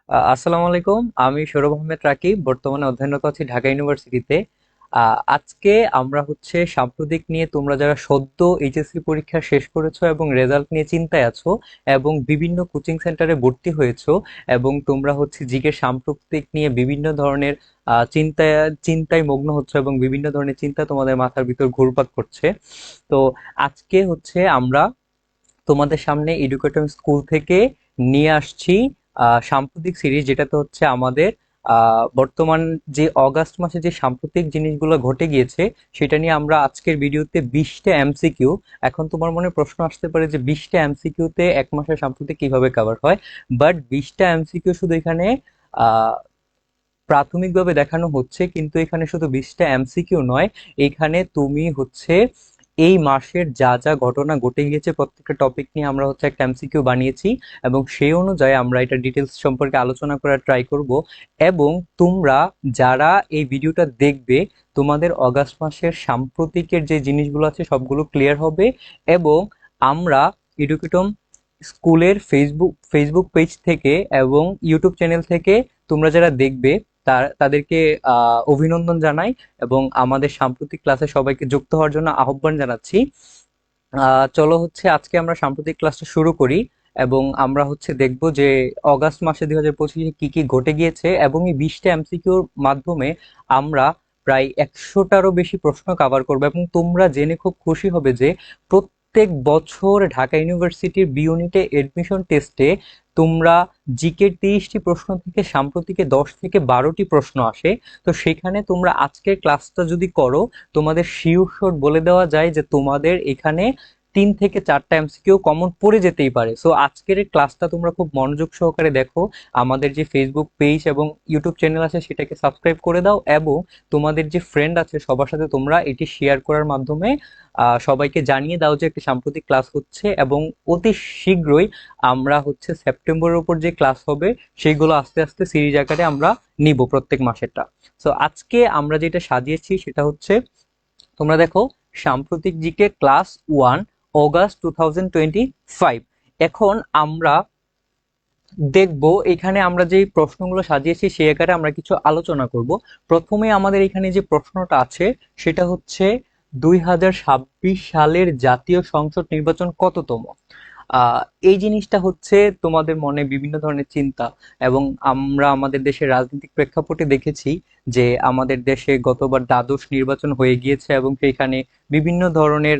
আসসালামু আলাইকুম। আমি সৌরভ আহমেদ রাকিব, বর্তমানে অধ্যয়নরত আছি ঢাকা ইউনিভার্সিটিতে। আজকে আমরা সাম্প্রতিক নিয়ে, তোমরা যারা সদ্য এইচএসসি পরীক্ষা শেষ করেছো এবং রেজাল্ট নিয়ে চিন্তায় আছো এবং বিভিন্ন কোচিং সেন্টারে ভর্তি হয়েছো এবং তোমরা জিকে সাম্প্রতিক নিয়ে বিভিন্ন ধরনের চিন্তায় চিন্তায় মগ্ন হচ্ছে এবং বিভিন্ন ধরনের চিন্তা তোমাদের মাথার ভিতর ঘুরপাক করছে। তো আজকে আমরা তোমাদের সামনে এডুকেটর স্কুল থেকে নিয়ে আসছি সাম্প্রতিক সিরিজ, যেটাতে আমাদের বর্তমান যে অগাস্ট মাসে যে সাম্প্রতিক জিনিসগুলো ঘটে গিয়েছে সেটা নিয়ে আমরা আজকের ভিডিওতে 20টা এমসিকিউ। এখন তোমার মনে প্রশ্ন আসতে পারে যে 20টা এমসিকিউতে এক মাসের সাম্প্রতিক কিভাবে কভার হয়, বাট 20টা এমসিকিউ শুধু এখানে আহ প্রাথমিকভাবে দেখানো হচ্ছে, কিন্তু এখানে শুধু 20টা এমসিকিউ নয়। এখানে তুমি এই মাসের যা যা ঘটনা ঘটে গিয়েছে প্রত্যেকটা টপিক নিয়ে আমরা একটা এমসিকিউ বানিয়েছি এবং সেই অনুযায়ী আমরা এটা ডিটেলস সম্পর্কে আলোচনা করার ট্রাই করব। এবং তোমরা যারা এই ভিডিওটা দেখবে, তোমাদের অগাস্ট মাসের সাম্প্রতিকের যে জিনিসগুলো আছে সবগুলো ক্লিয়ার হবে। এবং আমরা এডুকেটম স্কুলের ফেসবুক পেজ থেকে এবং ইউটিউব চ্যানেল থেকে তোমরা যারা দেখবে তাদেরকে অভিনন্দন জানাই এবং আমাদের সাম্প্রতিক ক্লাসে সবাইকে যুক্ত হওয়ার জন্য আহ্বান জানাচ্ছি। চলো আজকে আমরা সাম্প্রতিক ক্লাসটা শুরু করি এবং আমরা দেখব যে অগাস্ট মাসে 2025 কি কি ঘটে গিয়েছে, এবং এই 20টা এমসিকিউর মাধ্যমে আমরা প্রায় 100টারও বেশি প্রশ্ন কভার করবো। এবং তোমরা জেনে খুব খুশি হবে যে প্রত্যেক বছর ঢাকা ইউনিভার্সিটির বি ইউনিটে এডমিশন টেস্টে তোমরা জিকে 30টি প্রশ্ন থেকে সাম্প্রতিকে 10 থেকে 12টি প্রশ্ন আসে। তো সেখানে তোমরা আজকের ক্লাসটা যদি করো, তোমাদের শিওর শট বলে দেওয়া যায় যে তোমাদের এখানে 3 থেকে 4টা এমসিকিউ কমন পড়ে যেতেই পারে। সো আজকের এই ক্লাসটা তোমরা খুব মনোযোগ সহকারে দেখো। আমাদের যে ফেসবুক পেজ এবং ইউটিউব চ্যানেল আছে সেটাকে সাবস্ক্রাইব করে দাও, এবং তোমাদের যে ফ্রেন্ড আছে সবার সাথে তোমরা এটি শেয়ার করার মাধ্যমে সবাইকে জানিয়ে দাও যে একটি সাম্প্রতিক ক্লাস হচ্ছে। এবং অতি শীঘ্রই আমরা সেপ্টেম্বরের উপর যে ক্লাস হবে সেইগুলো আস্তে আস্তে সিরিজ আকারে আমরা নিব প্রত্যেক মাসেরটা। সো আজকে আমরা যেটা সাজিয়েছি সেটা তোমরা দেখো, সাম্প্রতিক জিকে ক্লাস 1, অগাস্ট 2025। এখন আমরা দেখব এখানে আমরা যে প্রশ্নগুলো সাজিয়েছি সেই আকারে আমরা কিছু আলোচনা করব। প্রথমে আমাদের এখানে যে প্রশ্নটা আছে সেটা 2026 সালের জাতীয় সংসদ নির্বাচন কততম। এই জিনিসটা তোমাদের মনে বিভিন্ন ধরনের চিন্তা, এবং আমরা আমাদের দেশের রাজনৈতিক প্রেক্ষাপটে দেখেছি যে আমাদের দেশে গতবার দ্বাদশ নির্বাচন হয়ে গিয়েছে এবং সেইখানে বিভিন্ন ধরনের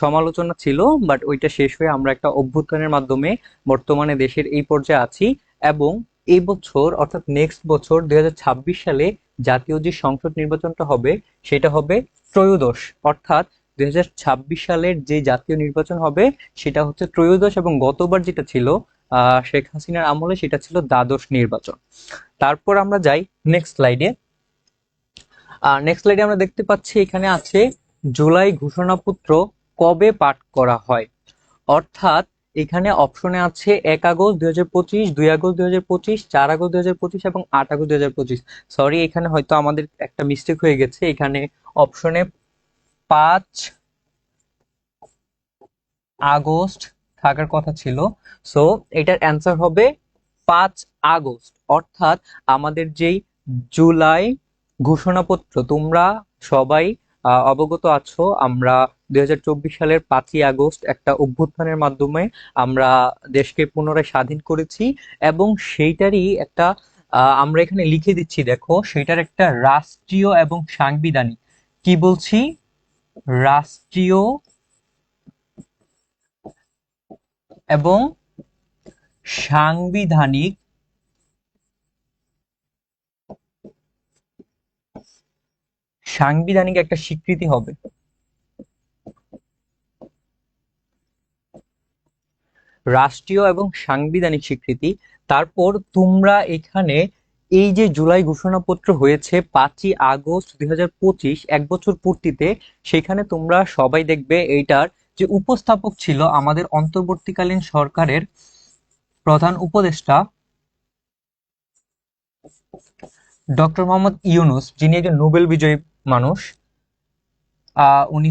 সমালোচনা ছিল, বাট ওইটা শেষ হয়ে আমরা একটা অভ্যুত্থানের মাধ্যমে বর্তমানে দেশের এই পর্যায়ে আছি। এবং এই বছর অর্থাৎ নেক্সট বছর 2026 সালে জাতীয় যে সংসদ নির্বাচনটা হবে সেটা হবে ত্রয়োদশ। অর্থাৎ 2026 সালের যে জাতীয় নির্বাচন হবে সেটা ত্রয়োদশ, এবং গতবার যেটা ছিল শেখ হাসিনার আমলে সেটা ছিল দ্বাদশ নির্বাচন। তারপর আমরা যাই নেক্সট স্লাইডে। নেক্সট স্লাইডে আমরা দেখতে পাচ্ছি এখানে আছে জুলাই ঘোষণাপত্র কবে পাঠ করা হয়। অর্থাৎ এখানে অপশনে আছে 1 আগস্ট 2025, 2 আগস্ট 2025, 4 আগস্ট 2025 এবং 8 আগস্ট 2025। সরি, এখানে হয়তো আমাদের একটা মিস্টেক হয়ে গেছে, এখানে অপশনে 5 আগস্ট থাকার কথা ছিল। সো এটার অ্যান্সার হবে 5 আগস্ট। অর্থাৎ আমাদের যেই জুলাই ঘোষণাপত্র, তোমরা সবাই অবগত আছো, আমরা 2024 সালের 5ই আগস্ট একটা অভ্যুত্থানের মাধ্যমে আমরা দেশকে পুনরায় স্বাধীন করেছি। এবং সেইটারই একটা আমরা এখানে লিখে দিচ্ছি, দেখো সেটার একটা রাষ্ট্রীয় এবং সাংবিধানিক, কি বলছি, রাষ্ট্রীয় এবং সাংবিধানিক সাংবিধানিক একটা স্বীকৃতি হবে। রাষ্ট্রীয় এবং সাংবিধানিক স্বীকৃতি। তারপর তোমরা এখানে এই যে জুলাই ঘোষণাপত্র হয়েছে 5ই আগস্ট 2025, 1 বছর পূর্তিতে, সেখানে তোমরা সবাই দেখবে এইটার যে উপস্থাপক ছিল আমাদের অন্তর্বর্তীকালীন সরকারের প্রধান উপদেষ্টা ডক্টর মোহাম্মদ ইউনূস, যিনি একজন নোবেল বিজয়ী মানুষ। উনি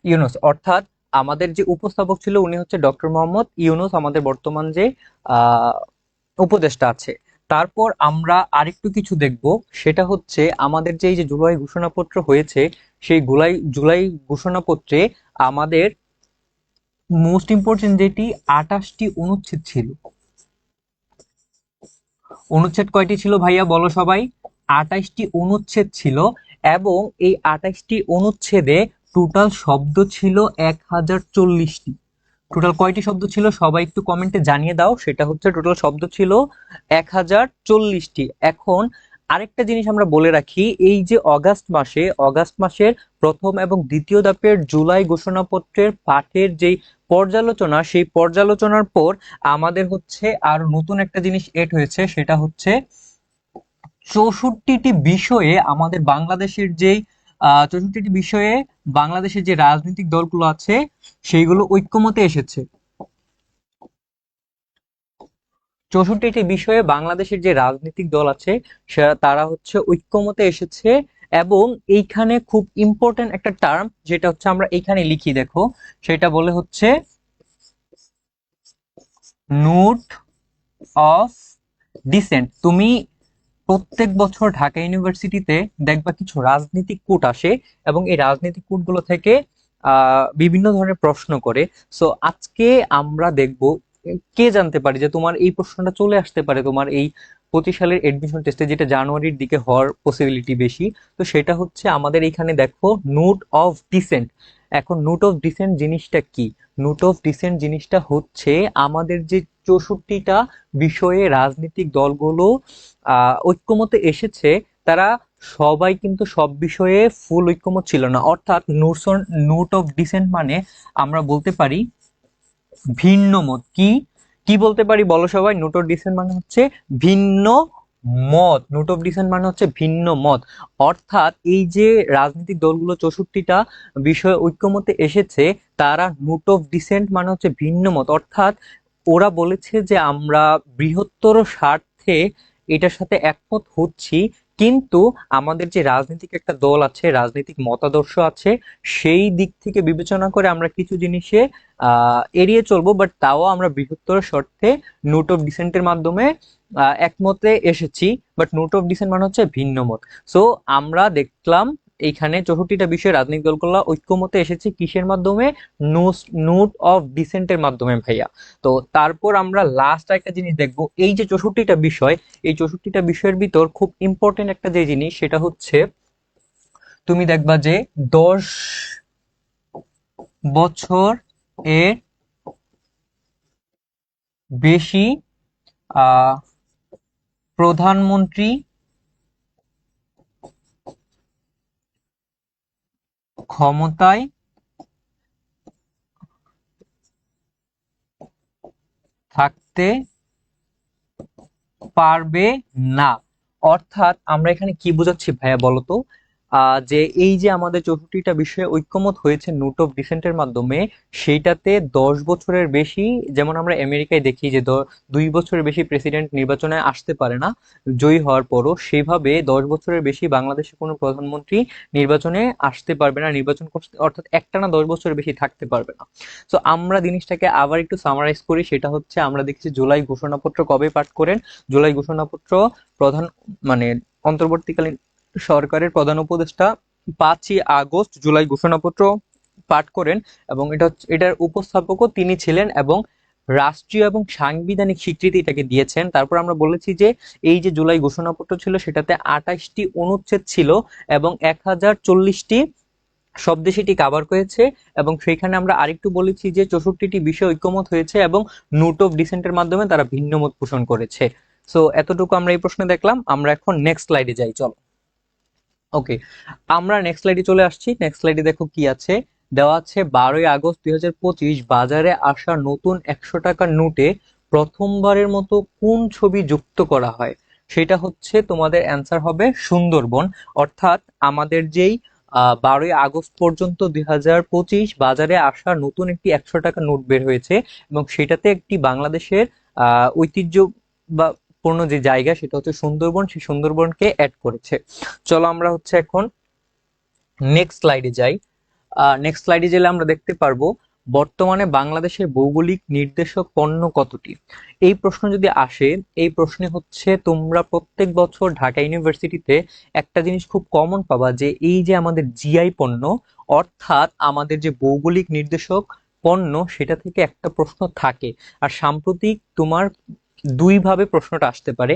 ইউনূস, অর্থাৎ আমাদের যে উপস্থাপক ছিল উনি হচ্ছে ডক্টর মোহাম্মদ ইউনূস, আমাদের বর্তমান যে আহ উপদেষ্টা আছে। তারপর আমরা আরেকটু কিছু দেখব, সেটা হচ্ছে আমাদের যে এই যে জুলাই ঘোষণাপত্র হয়েছে, সেই জুলাই জুলাই ঘোষণাপত্রে আমাদের মোস্ট ইম্পর্টেন্ট যেটি 28টি অনুচ্ছেদ ছিল। অনুচ্ছেদ কয়টি ছিল ভাইয়া বলো সবাই? 28টি অনুচ্ছেদ ছিল। এবং এই 28টি অনুচ্ছেদে টোটাল শব্দ ছিল 1040টি। টোটাল কয়টি শব্দ ছিল সবাই একটু কমেন্টে জানিয়ে দাও। সেটা হচ্ছে টোটাল শব্দ ছিল 1040টি। এখন আরেকটা জিনিস আমরা বলে রাখি, এই যে অগাস্ট মাসের প্রথম এবং দ্বিতীয় ধাপের জুলাই ঘোষণাপত্রের পাঠের যেই পর্যালোচনা, সেই পর্যালোচনার পর আমাদের হচ্ছে আর নতুন একটা জিনিস এড হয়েছে, সেটা হচ্ছে 64টি বিষয়ে আমাদের বাংলাদেশের যেই 64টি বিষয়ে বাংলাদেশের যে রাজনৈতিক দলগুলো আছে সেইগুলো ঐক্যমতে এসেছে। 64টি বিষয়ে বাংলাদেশের যে রাজনৈতিক দল আছে তারা হচ্ছে ঐক্যমতে এসেছে। এবং এইখানে খুব ইম্পর্টেন্ট একটা টার্ম যেটা হচ্ছে আমরা এইখানে লিখি, দেখো, সেটা বলে হচ্ছে নোট অফ ডিসেন্ট। তুমি প্রত্যেক বছর ঢাকা ইউনিভার্সিটিতে দেখবা কিছু রাজনৈতিক কূট আসে, এবং এই রাজনৈতিক কূটগুলো থেকে বিভিন্ন ধরনের প্রশ্ন করে। সো আজকে আমরা দেখব, কে জানতে পারে যে তোমার এই প্রশ্নটা চলে আসতে পারে তোমার এই 25 সালের এডমিশন টেস্টে, যেটা জানুয়ারির দিকে হওয়ার পসিবিলিটি বেশি। তো সেটা হচ্ছে আমাদের এখানে দেখো নোট অফ ডিসেন্ট। এখন নোট অফ ডিসেন্ট জিনিসটা কি? নোট অফ ডিসেন্ট জিনিসটা হচ্ছে আমাদের যে 64টা বিষয়ে রাজনৈতিক দলগুলো ঐক্যমতে এসেছে, তারা সবাই কিন্তু সব বিষয়ে ফুল ঐক্যমত ছিল না। অর্থাৎ নোট অফ ডিসেন্ট মানে আমরা বলতে পারি ভিন্ন মত। কি কি বলতে পারি বলো সবাই? নোট অফ ডিসেন্ট মানে হচ্ছে ভিন্ন মত। নোট অফ ডিসেন্ট মানে হচ্ছে ভিন্ন মত। অর্থাৎ এই যে রাজনৈতিক দলগুলো 64টা বিষয়ে ঐক্যমতে এসেছে, তারা নোট অফ ডিসেন্ট মানে হচ্ছে ভিন্ন মত। অর্থাৎ ওরা বলেছে যে আমরা বৃহত্তর স্বার্থে এটার সাথে একমত হচ্ছি, কিন্তু আমাদের যে রাজনৈতিক একটা দল আছে, রাজনৈতিক মতাদর্শ আছে, সেই দিক থেকে বিবেচনা করে আমরা কিছু জিনিসে এড়িয়ে চলবো, বাট তাও আমরা বৃহত্তর স্বার্থে নোট অফ ডিসেন্টের মাধ্যমে একমতে এসেছি। বাট নোট অফ ডিসেন্ট মানে হচ্ছে ভিন্ন মত। সো আমরা দেখলাম এইখানে 64টা বিষয়ে রাজনৈতিক দলগুলো ঐক্যমতে এসেছে কিসের মাধ্যমে? নোট অফ ডিসেন্টের মাধ্যমে ভাইয়া। তো তারপর আমরা লাস্ট একটা জিনিস দেখবো, এই যে 64টা বিষয়, এই 64টা বিষয়ের ভিতর খুব ইম্পর্টেন্ট একটা যে জিনিস, সেটা হচ্ছে তুমি দেখবা যে 10 বছর এর বেশি আহ প্রধানমন্ত্রী ক্ষমতায় থাকতে পারবে না। অর্থাৎ আমরা এখানে কি বোঝাচ্ছি ভাইয়া বলতো? যে এই যে আমাদের 64টা বিষয়ে ঐক্যমত হয়েছে নোট অফ ডিসেন্টের মাধ্যমে, সেইটাতে 10 বছরের বেশি, যেমন আমরা আমেরিকায় দেখি যে 2 বছরের বেশি প্রেসিডেন্ট নির্বাচনে আসতে পারে না জয়ী হওয়ার পরও, সেভাবে 10 বছরের বেশি বাংলাদেশে কোনো প্রধানমন্ত্রী নির্বাচনে আসতে পারবে না, নির্বাচন করতে, অর্থাৎ একটানা 10 বছরের বেশি থাকতে পারবে না। তো আমরা জিনিসটাকে আবার একটু সামারাইজ করি, সেটা হচ্ছে আমরা দেখছি জুলাই ঘোষণাপত্র কবে পাঠ করেন? জুলাই ঘোষণাপত্র প্রধান মানে অন্তর্বর্তীকালীন সরকারের প্রধান উপদেষ্টা 5ই আগস্ট জুলাই ঘোষণাপত্র পাঠ করেন, এবং এটার উপস্থাপকও তিনি ছিলেন, এবং রাষ্ট্রীয় এবং সাংবিধানিক স্বীকৃতি এটাকে দিয়েছেন। তারপর আমরা বলেছি যে এই যে জুলাই ঘোষণাপত্র ছিল, সেটাতে 28টি অনুচ্ছেদ ছিল এবং 1040টি শব্দ সেটি কাভার করেছে। এবং সেইখানে আমরা আরেকটু বলেছি যে 64টি বিষয় ঐক্যমত হয়েছে এবং নোট অফ ডিসেন্টের মাধ্যমে তারা ভিন্ন মত পোষণ করেছে। সো এতটুকু আমরা এই প্রশ্নে দেখলাম। আমরা এখন নেক্সট স্লাইডে যাই, চলো। ওকে, আমরা নেক্সট স্লাইডে চলে আসছি। নেক্সট স্লাইডে দেখো কি আছে দেওয়া আছে। 12ই আগস্ট 2025 বাজারে আসা নতুন 100 টাকার নোটে প্রথমবারের মতো কোন ছবি যুক্ত করা হয়? সেটা হচ্ছে তোমাদের অ্যান্সার হবে সুন্দরবন। অর্থাৎ আমাদের যেই 12ই আগস্ট পর্যন্ত 2025 বাজারে আসা নতুন একটি 100 টাকা নোট বের হয়েছে, এবং সেটাতে একটি বাংলাদেশের ঐতিহ্য বা পূর্ণ যে জায়গা, সেটা হচ্ছে সুন্দরবন, সেই সুন্দরবনকে অ্যাড করেছে। চলো আমরা হচ্ছে এখন নেক্সট স্লাইডে যাই। নেক্সট স্লাইডে গেলে আমরা দেখতে পারবো বর্তমানে বাংলাদেশের ভৌগোলিক নির্দেশক পণ্য কতটি? এই প্রশ্ন যদি আসে, এই প্রশ্নে হচ্ছে তোমরা প্রত্যেক বছর ঢাকা ইউনিভার্সিটিতে একটা জিনিস খুব কমন পাবা, যে এই যে আমাদের জিআই পণ্য, অর্থাৎ আমাদের যে ভৌগোলিক নির্দেশক পণ্য, সেটা থেকে একটা প্রশ্ন থাকে। আর সাম্প্রতিক তোমার দুই ভাবে প্রশ্নটা আসতে পারে।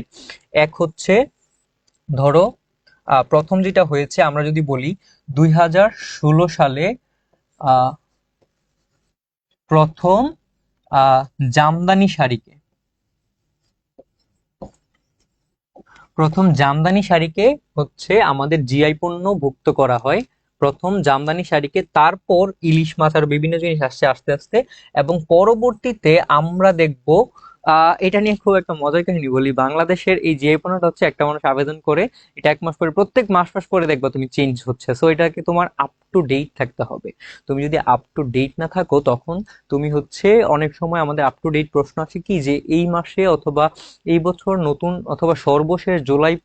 এক হচ্ছে, ধরো প্রথম যেটা হয়েছে, আমরা যদি বলি 2016 সালে আহ, প্রথম আহ, জামদানি শাড়িকে প্রথম জামদানি শাড়িকে হচ্ছে আমাদের জিআই পণ্য ভুক্ত করা হয়। প্রথম জামদানি শাড়িকে, তারপর ইলিশ মাছ আর বিভিন্ন জিনিস আসছে আস্তে আস্তে। এবং পরবর্তীতে আমরা দেখব, এটা নিয়ে খুব একটা মজার কাহিনী বলি। বাংলাদেশের এই জিআই পণ্যটা হচ্ছে একটা মানুষ আবেদন করে, এটা এক মাস পরে, প্রত্যেক মাস মাস পরে দেখবা তুমি চেঞ্জ হচ্ছে। সো এটাকে তোমার আপ টু ডেট থাকতে হবে। তুমি যদি আপ টু ডেট না থাকো, তখন তুমি হচ্ছে, অনেক সময় আমাদের আপ টু ডেট প্রশ্ন আছে কি, যে এই মাসে অথবা এই বছর নতুন অথবা সর্বশেষ জুলাই,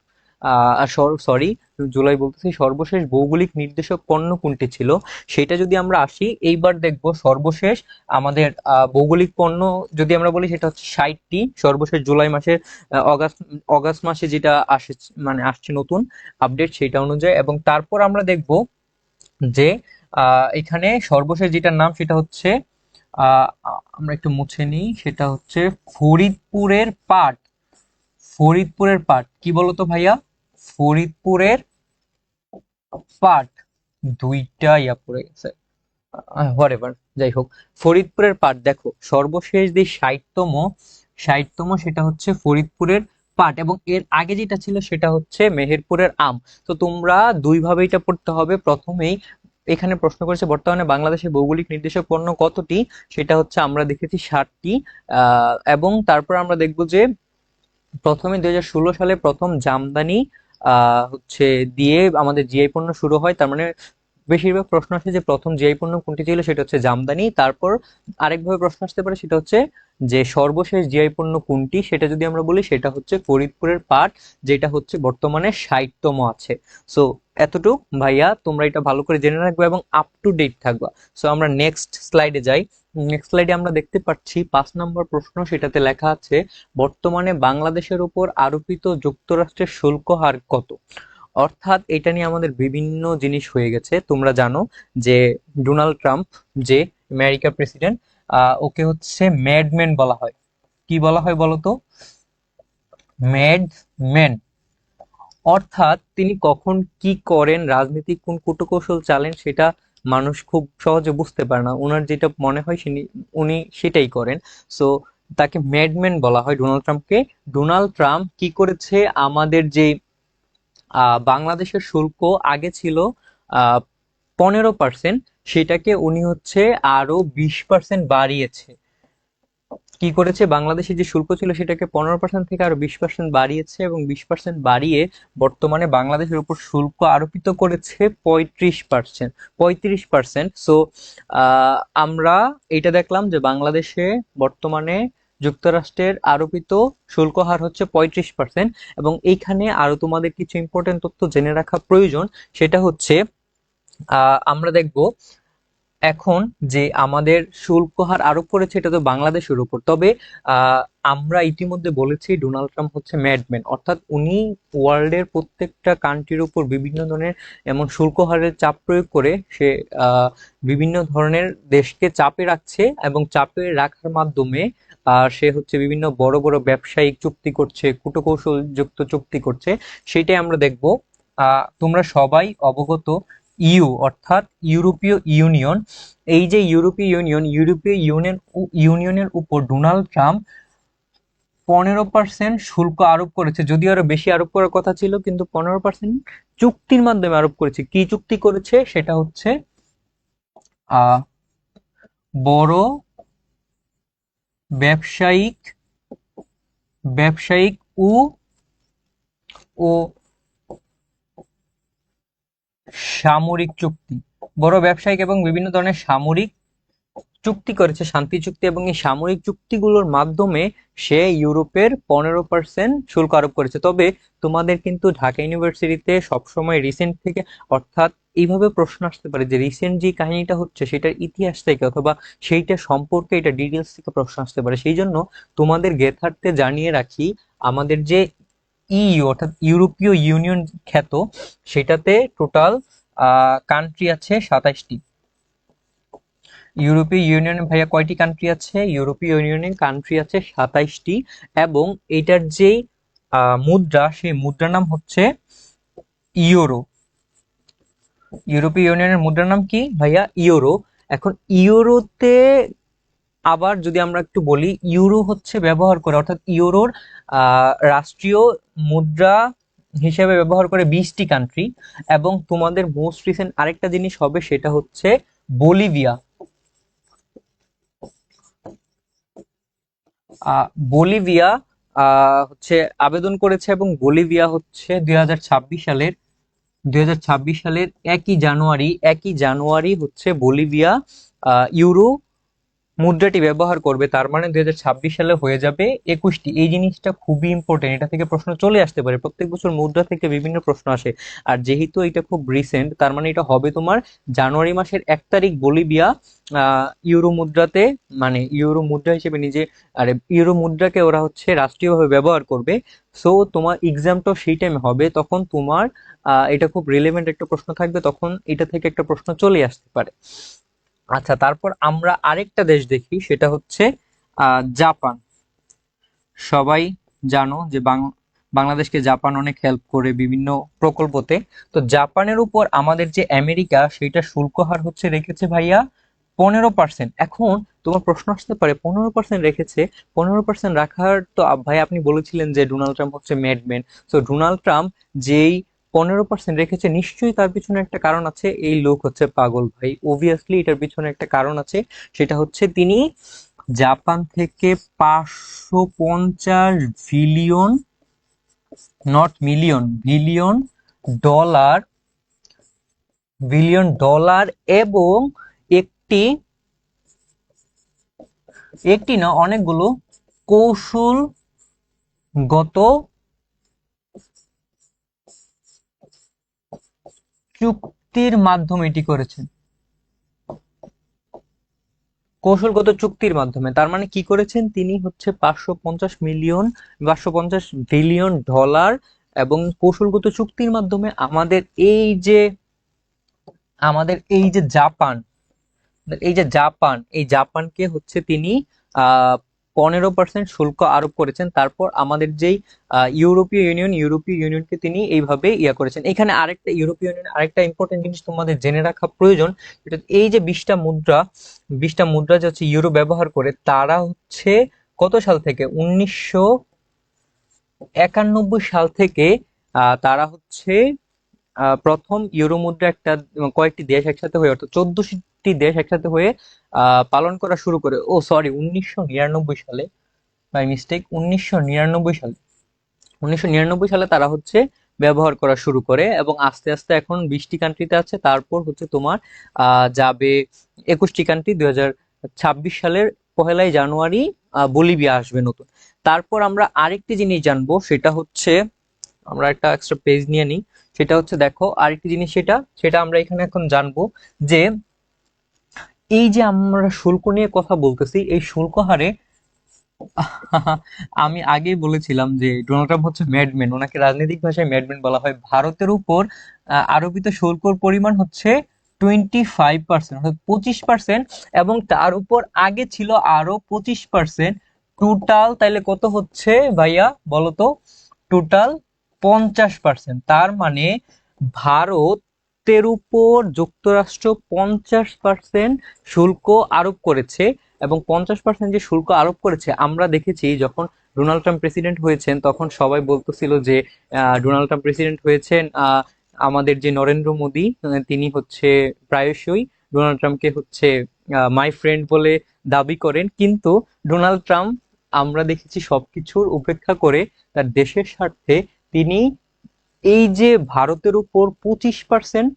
সরি, জুলাই বলতেছি, সর্বশেষ ভৌগোলিক নির্দেশক পণ্য কোনটি ছিল, সেটা যদি আমরা আসি, এইবার দেখব সর্বশেষ আমাদের ভৌগোলিক পণ্য যদি আমরা বলি, সেটা হচ্ছে 60টি, সর্বশেষ জুলাই মাসের অগাস্ট অগাস্ট মাসে যেটা আসে, মানে আসছে নতুন আপডেট সেটা অনুযায়ী। এবং তারপর আমরা দেখব যে এখানে সর্বশেষ যেটার নাম, সেটা হচ্ছে, আহ, আমরা একটু মুছে নিই, সেটা হচ্ছে ফরিদপুরের পাট। ফরিদপুরের পাট কি বলতো ভাইয়া? ফরিদপুরের পাট, দুইটা ইয়া পড়ে গেছে, হোয়াটএভার, যাই হোক। ফরিদপুরের পাট দেখো, সর্বশেষ যে 60তম সেটা হচ্ছে ফরিদপুরের পাট, এবং এর আগে যেটা ছিল সেটা হচ্ছে মেহেরপুরের আম। তো তোমরা দুই ভাবে এটা পড়তে হবে। প্রথমেই এখানে প্রশ্ন করেছে বর্তমানে বাংলাদেশের ভৌগোলিক নির্দেশক পণ্য কতটি, সেটা হচ্ছে আমরা দেখেছি 60টি। এবং তারপর আমরা দেখবো যে প্রথমে 2016 সালে প্রথম জামদানি হচ্ছে দিয়ে আমাদের জিআই পণ্য শুরু হয়। তার মানে বেশিরভাগ প্রশ্ন আসে যে প্রথম জিআই পণ্য কোনটি ছিল, সেটা হচ্ছে জামদানি। তারপর আরেকভাবে প্রশ্ন আসতে পারে, সেটা হচ্ছে যে সর্বশেষ জিআই পণ্য কোনটি, সেটা যদি আমরা বলি, সেটা হচ্ছে ফরিদপুরের পাট, যেটা হচ্ছে বর্তমানে 60তম আছে। সো এতটুকু ভাইয়া, তোমরা এটা ভালো করে জেনে রাখবে এবং আপ টু ডেট থাকবা। সো আমরা নেক্সট স্লাইডে যাই। নেক্সট স্লাইডে আমরা দেখতে পাচ্ছি 5 নম্বর প্রশ্ন, সেটাতে লেখা আছে, বর্তমানে বাংলাদেশের উপর আরোপিত যুক্তরাষ্ট্রের শুল্ক হার কত? অর্থাৎ এটা নিয়ে আমাদের বিভিন্ন জিনিস হয়ে গেছে। তোমরা জানো যে ডোনাল্ড ট্রাম্প, যে আমেরিকার প্রেসিডেন্ট, ওকে হচ্ছে ম্যাডম্যান বলা হয়। কি বলা হয় বলতো? ম্যাডম্যান। অর্থাৎ তিনি কখন কি করেন, রাজনীতিক কোন কূটকৌশল চালেন, সেটা মানুষ খুব সহজে বুঝতে পারে না। ওনার যেটা মনে হয় উনি সেটাই করেন। সো তাকে ম্যাডম্যান বলা হয় ডোনাল্ড ট্রাম্পকে। ডোনাল্ড ট্রাম্প কি করেছে, আমাদের যে বাংলাদেশের শুল্ক আগে ছিল 15%, সেটাকে উনি হচ্ছে আরো 20% বাড়িয়েছে। কি করেছে, বাংলাদেশে যে শুল্ক ছিল সেটাকে 15% থেকে আরো 20% বাড়িয়েছে, এবং 20% বাড়িয়ে বর্তমানে বাংলাদেশের উপর শুল্ক আরোপিত করেছে 35%। 35%। সো আমরা এটা দেখলাম যে বাংলাদেশে বর্তমানে যুক্তরাষ্ট্রের আরোপিত শুল্ক হার হচ্ছে 35%। এবং এইখানে আরো তোমাদের কিছু ইম্পর্টেন্ট তথ্য জেনে রাখা প্রয়োজন। সেটা হচ্ছে, আমরা দেখব এখন যে আমাদের শুল্ক হার আরোপ করেছে, এটা তো বাংলাদেশের উপর। তবে আমরা ইতিমধ্যে বলেছি ডোনাল্ড ট্রাম্প হচ্ছে ম্যাডম্যান, অর্থাৎ উনি ওয়ার্ল্ডের প্রত্যেকটা কান্ট্রির উপর বিভিন্ন ধরনের এমন শুল্ক হারের চাপ প্রয়োগ করে সে বিভিন্ন ধরনের দেশকে চাপে রাখছে, এবং চাপে রাখার মাধ্যমে সে হচ্ছে বিভিন্ন বড় বড় ব্যবসায়িক চুক্তি করছে, কূটকৌশল যুক্ত চুক্তি করছে। সেটাই আমরা দেখব। তোমরা সবাই অবগত, অর্থাৎ ইউরোপীয় ইউনিয়ন, এই যে ইউরোপীয় ইউনিয়নের উপর ডোনাল্ড ট্রাম্প 15% শুল্ক আরোপ করেছে। যদিও আরো বেশি আরোপ করার কথা ছিল, কিন্তু 15% চুক্তির মাধ্যমে আরোপ করেছে। কি চুক্তি করেছে, সেটা হচ্ছে আহ বড় ব্যবসায়িক ব্যবসায়িক ও ও সামরিক চুক্তি। বড় ব্যবসায়িক এবং বিভিন্ন ধরনের সামরিক চুক্তি করেছে, শান্তি চুক্তি, এবং এই সামরিক চুক্তিগুলোর মাধ্যমে সে ইউরোপের 15% শুল্ক আরোপ করেছে। তবে তোমাদের কিন্তু ঢাকা ইউনিভার্সিটিতে সবসময় রিসেন্ট থেকে, অর্থাৎ এইভাবে প্রশ্ন আসতে পারে যে রিসেন্ট যে কাহিনীটা হচ্ছে সেটার ইতিহাস থেকে অথবা সেইটা সম্পর্কে এটা ডিটেলস থেকে প্রশ্ন আসতে পারে। সেই জন্য তোমাদের গেথার্থে জানিয়ে রাখি, আমাদের যে ইইউ অর্থাৎ ইউরোপীয় ইউনিয়ন খ্যাত, সেটাতে টোটাল কান্ট্রি আছে 27টি। ইউরোপীয় ইউনিয়নে ভাইয়া কয়টি কান্ট্রি আছে? ইউরোপীয় ইউনিয়নের কান্ট্রি আছে 27টি। এবং এটার যে মুদ্রা, সেই মুদ্রার নাম হচ্ছে ইউরো। ইউরোপীয় ইউনিয়নের মুদ্রার নাম কি ভাইয়া? ইউরো। এখন ইউরোতে আবার যদি আমরা একটু বলি, ইউরো হচ্ছে ব্যবহার করে, অর্থাৎ ইউরোর রাষ্ট্রীয় মুদ্রা হিসেবে ব্যবহার করে 20টি কান্ট্রি। এবং তোমাদের মোস্ট রিসেন্ট আরেকটা জিনিস হবে, সেটা হচ্ছে বলিভিয়া। বলিভিয়া হচ্ছে আবেদন করেছে, এবং বলিভিয়া হচ্ছে 2026 সালের 1ই জানুয়ারি হচ্ছে বলিভিয়া ইউরো মুদ্রাটি ব্যবহার করবে। তার মানে 2026 সালে হয়ে যাবে 21টি। এই জিনিসটা খুবই ইম্পর্টেন্ট, এটা থেকে প্রশ্ন চলে আসতে পারে। প্রত্যেক বছর মুদ্রা থেকে বিভিন্ন প্রশ্ন আসে, আর যেহেতু এটা খুব রিসেন্ট, তার মানে এটা হবে তোমার জানুয়ারি মাসের 1 তারিখ বলিভিয়া ইউরো মুদ্রাতে, মানে ইউরো মুদ্রা হিসেবে নিজে, আরে ইউরো মুদ্রাকে ওরা হচ্ছে রাষ্ট্রীয়ভাবে ব্যবহার করবে। সো তোমার এক্সামটাও সেই টাইমে হবে, তখন তোমার এটা খুব রিলেভেন্ট একটা প্রশ্ন থাকবে, তখন এটা থেকে একটা প্রশ্ন চলে আসতে পারে। আচ্ছা, তারপর আমরা আরেকটা দেশ দেখি, সেটা হচ্ছে জাপান। সবাই জানো যে বাংলাদেশকে জাপান অনেক হেল্প করে বিভিন্ন প্রকল্পতে। তো জাপানের উপর আমাদের যে আমেরিকা, সেটা শুল্ক হার হচ্ছে রেখেছে ভাইয়া 15%। এখন তোমার প্রশ্ন আসতে পারে, 15% রেখেছে, 15% রাখার তো ভাই আপনি বলেছিলেন যে ডোনাল্ড ট্রাম্প হচ্ছে ম্যাডম্যান। তো ডোনাল্ড ট্রাম্প যেই 15% রেখেছে, নিশ্চয়ই তার পিছনে একটা কারণ আছে। এই লোক হচ্ছে পাগল ভাই, অবভিয়াসলি এটার পিছনে একটা কারণ আছে। সেটা হচ্ছে তিনি জাপান থেকে 550 billion, not million, dollar billion dollar, এবং একটি একটি না অনেকগুলো কৌশলগত চুক্তির মাধ্যমে এটি করেছেন। কৌশলগত চুক্তির মাধ্যমে, তার মানে কি করেছেন তিনি? হচ্ছে 550 বিলিয়ন ডলার, এবং কৌশলগত চুক্তির মাধ্যমে আমাদের এই যে জাপান, এই জাপানকে হচ্ছে তিনি 15% শুল্ক আরোপ করেছেন। তারপর আমাদের যেই ইউরোপীয় ইউনিয়নকে তিনি এইভাবে করেছেন। এখানে আরেকটা ইউরোপীয় ইউনিয়ন আরেকটা ইম্পর্টেন্ট জিনিস তোমাদের জেনে রাখা প্রয়োজন। এটা এই যে 20টা মুদ্রা যে হচ্ছে ইউরো ব্যবহার করে, তারা হচ্ছে কত সাল থেকে? 1991 সাল থেকে তারা হচ্ছে প্রথম ইউরো মুদ্রা কয়েকটি দেশ একসাথে হয়ে, অর্থাৎ 14টি দেশ একসাথে হয়ে পালন করা শুরু করে। ও সরি, 1999 সালে, বাই মিস্টেক, 1999 সালে তারা হচ্ছে ব্যবহার করা শুরু করে, এবং আস্তে আস্তে এখন 20টি কান্ট্রিতে আছে। তারপর হচ্ছে তোমার যাবে 21টি কান্ট্রি। 2026 সালের 1লাই জানুয়ারি বলিভিয়া আসবে নতুন। তারপর আমরা আরেকটি জিনিস জানবো, সেটা হচ্ছে, আমরা একটা এক্সট্রা পেজ নিয়ে নিই। সেটা হচ্ছে, দেখো আরেকটি জিনিস, সেটা সেটা আমরা এখানে এখন জানবো যে এই যে আমরা শুল্ক নিয়ে কথা বলতেছি, এই শুল্ক হারে আমি আগেই বলেছিলাম যে ডোনাল্ড ট্রাম্প হচ্ছে ম্যাডম্যান, ওনাকে রাজনৈতিক ভাষায় ম্যাডম্যান বলা হয়। ভারতের উপর আরোপিত শুল্কর পরিমাণ হচ্ছে 25%, অর্থাৎ 25%, এবং তার উপর আগে ছিল আরো 25%। টোটাল তাইলে কত হচ্ছে ভাইয়া বলো তো? টোটাল 50%। তার মানে ভারতের উপর যুক্তরাষ্ট্র 50% শুল্ক আরোপ করেছে। এবং 50% যে শুল্ক আরোপ করেছে, আমরা দেখেছি যখন ডোনাল্ড ট্রাম্প প্রেসিডেন্ট হয়েছেন, তখন সবাই বলতেছিল যে ডোনাল্ড ট্রাম্প প্রেসিডেন্ট হয়েছেন, আমাদের যে নরেন্দ্র মোদী, তিনি হচ্ছে প্রায়শই ডোনাল্ড ট্রাম্পকে হচ্ছে মাই ফ্রেন্ড বলে দাবি করেন। কিন্তু ডোনাল্ড ট্রাম্প, আমরা দেখেছি সবকিছুর উপেক্ষা করে তার দেশের স্বার্থে তিনি এই যে ভারতের উপর 25%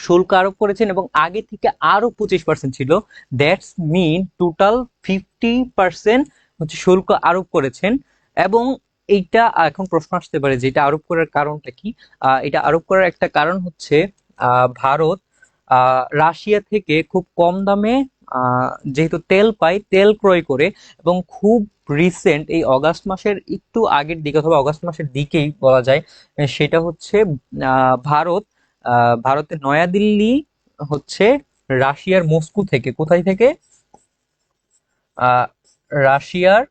শুল্ক আরোপ করেছেন এবং আগে থেকে আরো 25% ছিল। দ্যাটস মিন টোটাল 50% হচ্ছে শুল্ক আরোপ করেছেন। এবং এইটা এখন প্রশ্ন আসতে পারে যে এটা আরোপ করার কারণটা কি। এটা আরোপ করার একটা কারণ হচ্ছে ভারত রাশিয়া থেকে খুব কম দামে যেহেতু তেল পায়, তেল ক্রয় করে, এবং খুব রিসেন্ট এই অগাস্ট মাসের একটু আগের দিকে অথবা অগাস্ট মাসের দিকেই বলা যায়, সেটা হচ্ছে ভারতের নয়াদিল্লি হচ্ছে রাশিয়ার মস্কো থেকে, কোথায় থেকে, আহ, রাশিয়ার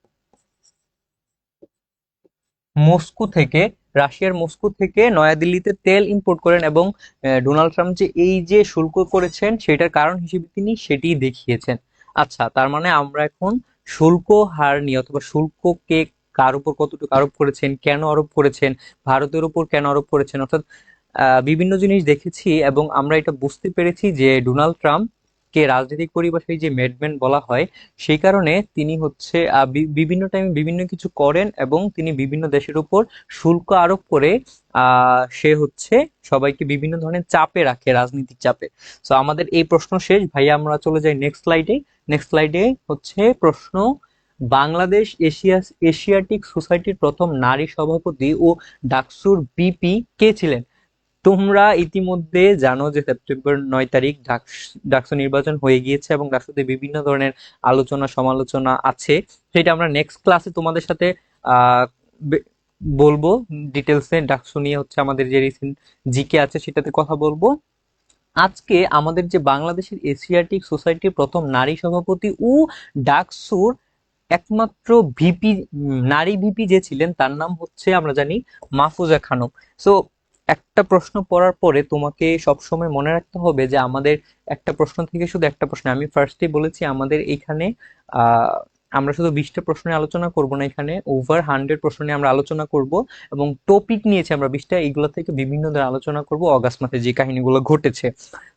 মস্কো থেকে রাশিয়ার মস্কো থেকে নয়াদিল্লিতে তেল ইম্পোর্ট করেন। এবং ডোনাল্ড ট্রাম্প যে এই যে শুল্ক করেছেন সেটার কারণ হিসেবে তিনি সেটি দেখিয়েছেন। আচ্ছা, তার মানে আমরা এখন শুল্ক হার নিয়ে অথবা শুল্ককে কার উপর কতটুকু আরোপ করেছেন, কেন আরোপ করেছেন, ভারতের উপর কেন আরোপ করেছেন, অর্থাৎ বিভিন্ন জিনিস দেখেছি এবং আমরা এটা বুঝতে পেরেছি যে ডোনাল্ড ট্রাম্প কে রাজনৈতিক পরিভাষায় যে মেডম্যান বলা হয়, সেই কারণে তিনি হচ্ছে বিভিন্ন টাইমে বিভিন্ন কিছু করেন এবং তিনি বিভিন্ন দেশের উপর শুল্ক আরোপ করে সে হচ্ছে সবাইকে বিভিন্ন ধরনের চাপে রাখে, রাজনৈতিক চাপে। তো আমাদের এই প্রশ্ন শেষ ভাইয়া, আমরা চলে যাই নেক্সট স্লাইডে। নেক্সট স্লাইডে হচ্ছে প্রশ্ন, বাংলাদেশ এশিয়াটিক সোসাইটির প্রথম নারী সভাপতি ও ডাকসুর বিপি কে ছিলেন? তোমরা ইতিমধ্যে জানো যে সেপ্টেম্বর 9 তারিখ ডাকসু নির্বাচন হয়ে গিয়েছে এবং ডাকসুতে বিভিন্ন ধরনের আলোচনা সমালোচনা আছে। সেটা আমরা নেক্সট ক্লাসে তোমাদের সাথে আহ বে- বলবো ডিটেলসে। ডাকসু নিয়ে হচ্ছে আমাদের যে রিসেন্ট জিকে আছে সেটাতে কথা বলবো। আজকে আমাদের যে বাংলাদেশের এশিয়াটিক সোসাইটির প্রথম নারী সভাপতি ও ডাকসুর একমাত্র ভিপি, নারী ভিপি যে ছিলেন তার নাম হচ্ছে আমরা জানি মাহফুজা খানম। সো একটা প্রশ্ন পড়ার পরে তোমাকে সবসময় মনে রাখতে হবে যে আমাদের একটা প্রশ্ন থেকে শুধু একটা প্রশ্ন, আমি ফার্স্টে বলেছি আমাদের এখানে আহ আমরা শুধু 20টা প্রশ্ন নিয়ে আলোচনা করব না, এখানে ওভার 100 প্রশ্ন নিয়ে আমরা আলোচনা করব। এবং টপিক নিয়েছি আমরা 20টা, এগুলো থেকে বিভিন্ন ধরনের আলোচনা করব অগাস্ট মাসে যে কাহিনীগুলো ঘটেছে।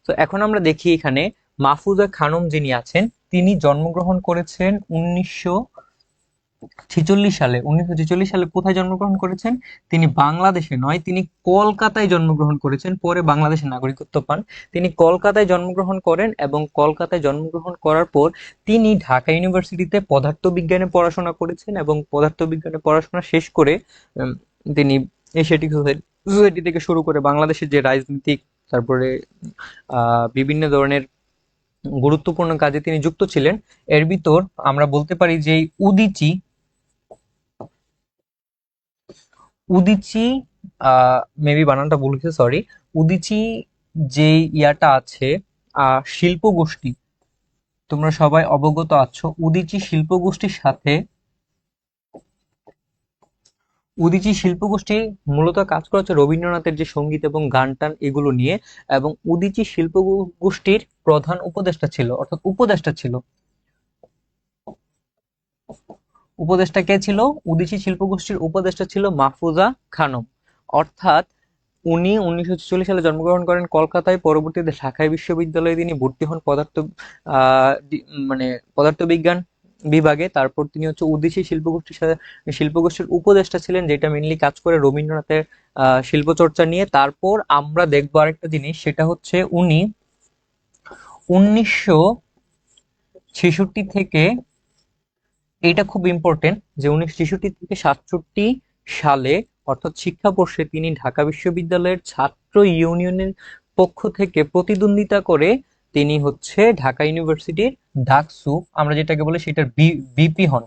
তো এখন আমরা দেখি এখানে মাহফুজা খানম যিনি আছেন, তিনি জন্মগ্রহণ করেছেন 1946 সালে। কোথায় জন্মগ্রহণ করেছেন? তিনি বাংলাদেশে নয়, তিনি কলকাতায় জন্মগ্রহণ করেছেন, পরে বাংলাদেশের নাগরিকত্ব পান। তিনি কলকাতায় জন্মগ্রহণ করেন এবং কলকাতায় জন্মগ্রহণ করার পর তিনি ঢাকা ইউনিভার্সিটিতে পদার্থবিজ্ঞানে পড়াশোনা করেছেন এবং পদার্থবিজ্ঞানে পড়াশোনা শেষ করে উম, তিনি এশিয়াটিক সোসাইটি থেকে শুরু করে বাংলাদেশের যে রাজনীতিক, তারপরে বিভিন্ন ধরনের গুরুত্বপূর্ণ কাজে তিনি যুক্ত ছিলেন। এর ভিতর আমরা বলতে পারি যে উদীচী উদীচী মেবি বানানটা ভুল হয়েছে, সরি। উদীচী যে ইয়াটা আছে, শিল্প গোষ্ঠী, তোমরা সবাই অবগত আছো উদীচী শিল্প গোষ্ঠীর সাথে। উদীচী শিল্পগোষ্ঠী মূলত কাজ করা হচ্ছে রবীন্দ্রনাথের যে সঙ্গীত এবং গান টান এগুলো নিয়ে। এবং উদীচী শিল্প গোষ্ঠীর প্রধান উপদেষ্টা ছিল, অর্থাৎ উপদেষ্টা কে ছিল? উদীচী শিল্পগোষ্ঠীর উপদেষ্টা ছিল মাহফুজা খানম। অর্থাৎ উনি 1946 সালে জন্মগ্রহণ করেন কলকাতায়, পরবর্তীতে ঢাকা বিশ্ববিদ্যালয়ে তিনি ভর্তি হন মানে পদার্থবিজ্ঞান বিভাগে। তারপর তিনি হচ্ছে উদীচী শিল্পগোষ্ঠীর উপদেষ্টা ছিলেন, যেটা মেনলি কাজ করে রবীন্দ্রনাথের শিল্প চর্চা নিয়ে। তারপর আমরা দেখবো আরেকটা জিনিস, সেটা হচ্ছে উনি 1966 থেকে, এটা খুব ইম্পর্টেন্ট, যে 1966 থেকে 67 সালে অর্থাৎ শিক্ষাবর্ষে তিনি ঢাকা বিশ্ববিদ্যালয়ের ছাত্র ইউনিয়নের পক্ষ থেকে প্রতিদ্বন্দ্বিতা করে তিনি হচ্ছে ঢাকা ইউনিভার্সিটির ডাকসু, আমরা যেটাকে বলি সেটার বিপি হন।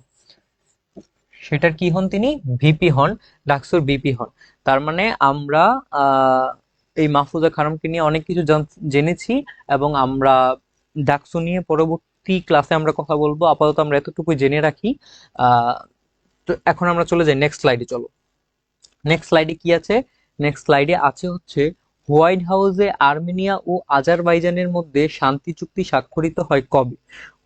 সেটার কি হন তিনি? ভিপি হন, ডাকসুর ভিপি হন। তার মানে আমরা আহ এই মাহফুজা খানমকে নিয়ে অনেক কিছু জেনেছি এবং আমরা ডাকসু নিয়ে পরবর্তী ক্লাসে আমরা কথা বলবো। আপাতত আমরা এতটুকু জেনে রাখি। আহ তো এখন আমরা চলে যাই নেক্সট স্লাইডে, চলো। নেক্সট স্লাইডে কি আছে? নেক্সট স্লাইডে আছে হচ্ছে হোয়াইট হাউসে আর্মেনিয়া ও আজারবাইজানের মধ্যে শান্তি চুক্তি স্বাক্ষরিত হয় কবে?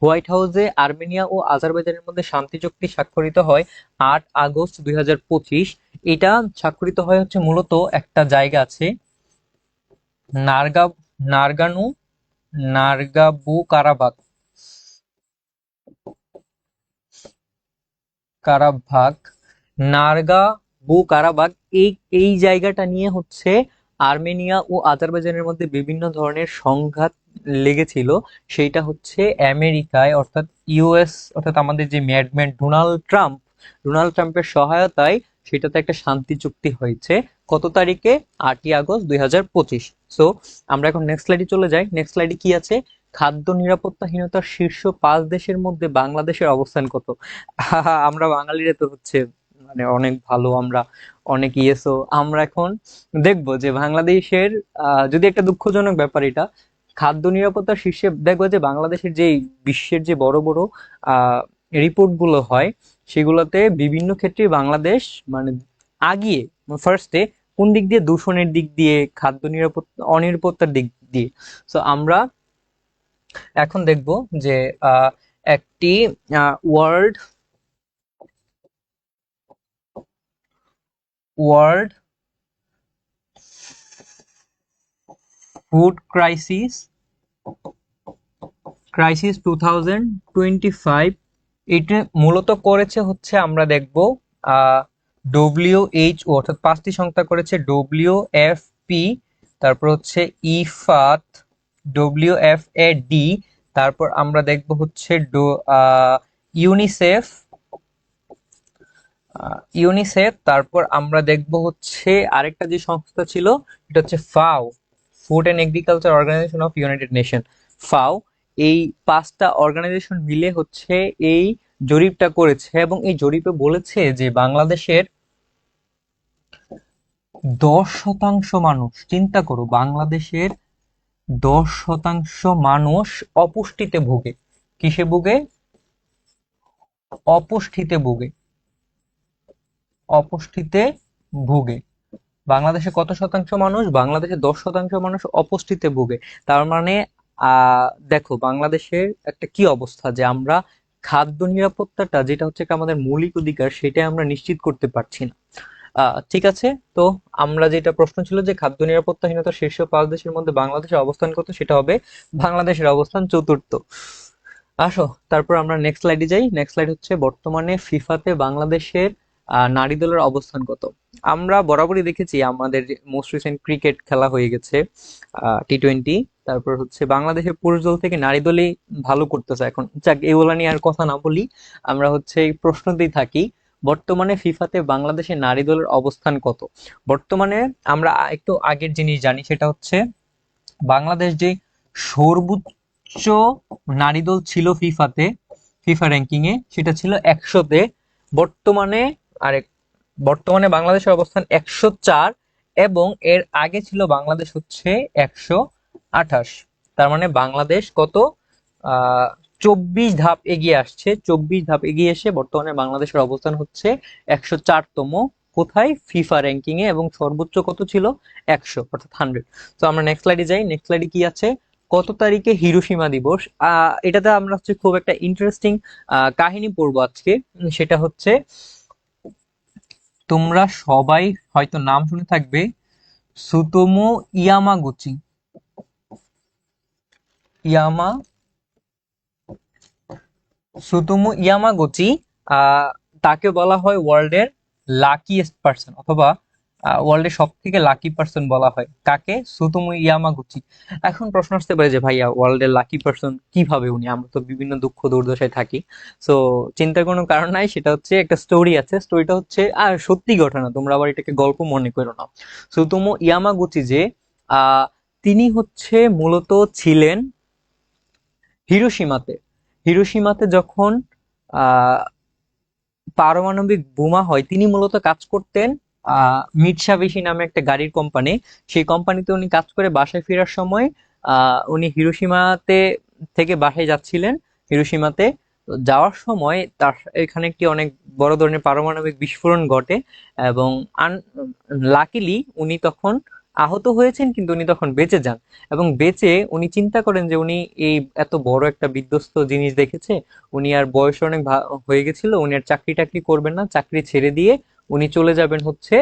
হোয়াইট হাউসে আর্মেনিয়া ও আজারবাইজানের মধ্যে শান্তি চুক্তি স্বাক্ষরিত হয় 8 আগস্ট 2025। এটা স্বাক্ষরিত হয় হচ্ছে মূলত একটা জায়গা আছে, নারগা নারগানু নারগাবু কারাবাগ কারাবাগ নারগাবু কারাবাগ, এই এই জায়গাটা নিয়ে হচ্ছে আর্মেনিয়া ও আজারবাইজানের মধ্যে বিভিন্ন ধরনের সংঘাত লেগেছিল, সেইটা হচ্ছে আমেরিকায় অর্থাৎ ইউএস অর্থাৎ আমাদের যে ম্যাডম্যান ডোনাল্ড ট্রাম্পের সহায়তায় সেটাতে একটা শান্তি চুক্তি হয়েছে। কত তারিখে? 8ই আগস্ট 2025। সো আমরা এখন নেক্সট স্লাইডে চলে যাই। নেক্সট স্লাইডে কি আছে? খাদ্য নিরাপত্তাহীনতার শীর্ষ 5 দেশের মধ্যে বাংলাদেশের অবস্থান কত? আমরা বাঙালিরা তো হচ্ছে মানে অনেক ভালো, আমরা অনেক ইয়েসো। আমরা এখন দেখবো যে বাংলাদেশের যদি একটা দুঃখজনক ব্যাপার এটা, খাদ্য নিরাপত্তার শীর্ষে দেখবো যে বাংলাদেশের যে বিশ্বের যে বড় বড় রিপোর্ট গুলো হয় সেগুলোতে বিভিন্ন ক্ষেত্রে বাংলাদেশ মানে আগিয়ে ফার্স্টে। কোন দিক দিয়ে? দূষণের দিক দিয়ে, খাদ্য নিরাপত্তা অনিরাপত্তার দিক দিয়ে। সো আমরা এখন দেখব যে একটি ওয়ার্ল্ড ওয়ার্ল্ড ফুড ক্রাইসিস 2025, এটা মূলত করেছে হচ্ছে আমরা দেখব WHO, অর্থাৎ 5টি সংস্থা করেছে। WFP, তারপর হচ্ছে ইফাত, WFAD, তারপর আমরা দেখব হচ্ছে ইউনিসেফ, তারপর আমরা দেখব হচ্ছে আরেকটা যে সংস্থা ছিল এটা হচ্ছে FAO, food and agriculture organization of United Nation, FAO. এই 5টা অর্গানাইজেশন মিলে হচ্ছে এই জরিপটা করেছে এবং এই জরিপে বলেছে যে বাংলাদেশের 10% মানুষ, চিন্তা করো, বাংলাদেশের 10% মানুষ অপুষ্টিতে ভোগে। কিসে ভোগে? অপুষ্টিতে ভোগে। অপুষ্টিতে ভোগে। বাংলাদেশে কত শতাংশ মানুষ? বাংলাদেশে 10% মানুষ অপুষ্টিতে ভোগে। তার মানে দেখো বাংলাদেশের একটা কি অবস্থা, যে আমরা খাদ্য নিরাপত্তাটা যেটা হচ্ছে কি আমাদের মৌলিক অধিকার সেটা আমরা নিশ্চিত করতে পারছি না। ঠিক আছে। তো আমরা যেটা প্রশ্ন ছিল যে খাদ্য নিরাপত্তাহীনতার শীর্ষ 5 দেশের মধ্যে বাংলাদেশের অবস্থান কত, সেটা হবে বাংলাদেশের অবস্থান চতুর্থ। আসো তারপর আমরা নেক্সট স্লাইডে যাই। নেক্সট স্লাইড হচ্ছে বর্তমানে ফিফাতে বাংলাদেশের নারী দলের অবস্থান কত। আমরা বরাবরই দেখেছি আমাদের মোস্ট রিসেন্ট ক্রিকেট খেলা হয়ে গেছে, T20। তারপর হচ্ছে বাংলাদেশের পুরুষ দল থেকে নারী দলই ভালো করতেছে এখন। যাক, এগুলা নিয়ে আর কথা না বলি, আমরা হচ্ছে এই প্রশ্নতেই থাকি। বর্তমানে ফিফাতে বাংলাদেশের নারী দলের অবস্থান কত? বর্তমানে আমরা একটু আগের জিনিস জানি, সেটা হচ্ছে বাংলাদেশ যে সর্বোচ্চ নারী দল ছিল ফিফা র্যাঙ্কিং এ, সেটা ছিল 100-তে। বর্তমানে আরেক বর্তমানে বাংলাদেশের অবস্থান 104, এবং এর আগে ছিল বাংলাদেশ হচ্ছে 128। তার মানে বাংলাদেশ কত 24 ধাপ এগিয়ে আসছে। 24 ধাপ এগিয়ে এসে বর্তমানে বাংলাদেশের অবস্থান হচ্ছে 104তম। কোথায়? ফিফা র্যাঙ্কিং এ। এবং সর্বোচ্চ কত ছিল? 100, অর্থাৎ 100। তো আমরা নেক্সট স্লাইডে যাই। নেক্সট স্লাইডে কি আছে? কত তারিখে হিরোশিমা দিবস? এটাতে আমরা হচ্ছে খুব একটা ইন্টারেস্টিং কাহিনী পড়বো আজকে। সেটা হচ্ছে তোমরা সবাই হয়তো নাম শুনে থাকবে, সুতোমো ইয়ামাগুচি। ইয়ামা সুতোমো ইয়ামাগুচি, তাকে বলা হয় ওয়ার্ল্ডের লাকিয়েস্ট পার্সন, অথবা ওয়ার্ল্ডের সব থেকে লাকি পার্সন বলা হয় কাকে? সুতোমো ইয়ামাগুচি। এখন প্রশ্ন আসতে পারে যে ভাইয়া ওয়ার্ল্ডের লাকি পার্সন কিভাবে উনি? আমরা তো বিভিন্ন দুঃখ দুর্দশায় থাকি। সো চিন্তার কোনো কারণ নাই, সেটা হচ্ছে একটা স্টোরি আছে। স্টোরিটা হচ্ছে সত্যি ঘটনা, তোমরা আবার এটাকে গল্প মনে করো না। সুতোমো ইয়ামাগুচি যে তিনি হচ্ছে মূলত ছিলেন হিরোশিমাতে। হিরোশিমাতে যখন আহ পারমাণবিক বোমা হয়, তিনি মূলত কাজ করতেন মিৎসাবিশি নামে একটা গাড়ির কোম্পানি। সেই কোম্পানিতে উনি কাজ করে বাসায় ফেরার সময় উনি হিরোশিমাতে থেকে বাসায় যাচ্ছিলেন। হিরোশিমাতে যাওয়ার সময় তার এখানে একটি অনেক বড় ধরনের পারমাণবিক বিস্ফোরণ ঘটে, এবং লাকিলি উনি তখন আহত হয়েছেন, কিন্তু উনি তখন বেঁচে যান। এবং বেঁচে উনি চিন্তা করেন যে উনি এই এত বড় একটা বিধ্বস্ত জিনিস দেখেছে, উনি আর বয়স অনেক হয়ে গেছিল, উনি আর চাকরি টাকরি করবেন না, চাকরি ছেড়ে দিয়ে উনি চলে যাবেন হচ্ছে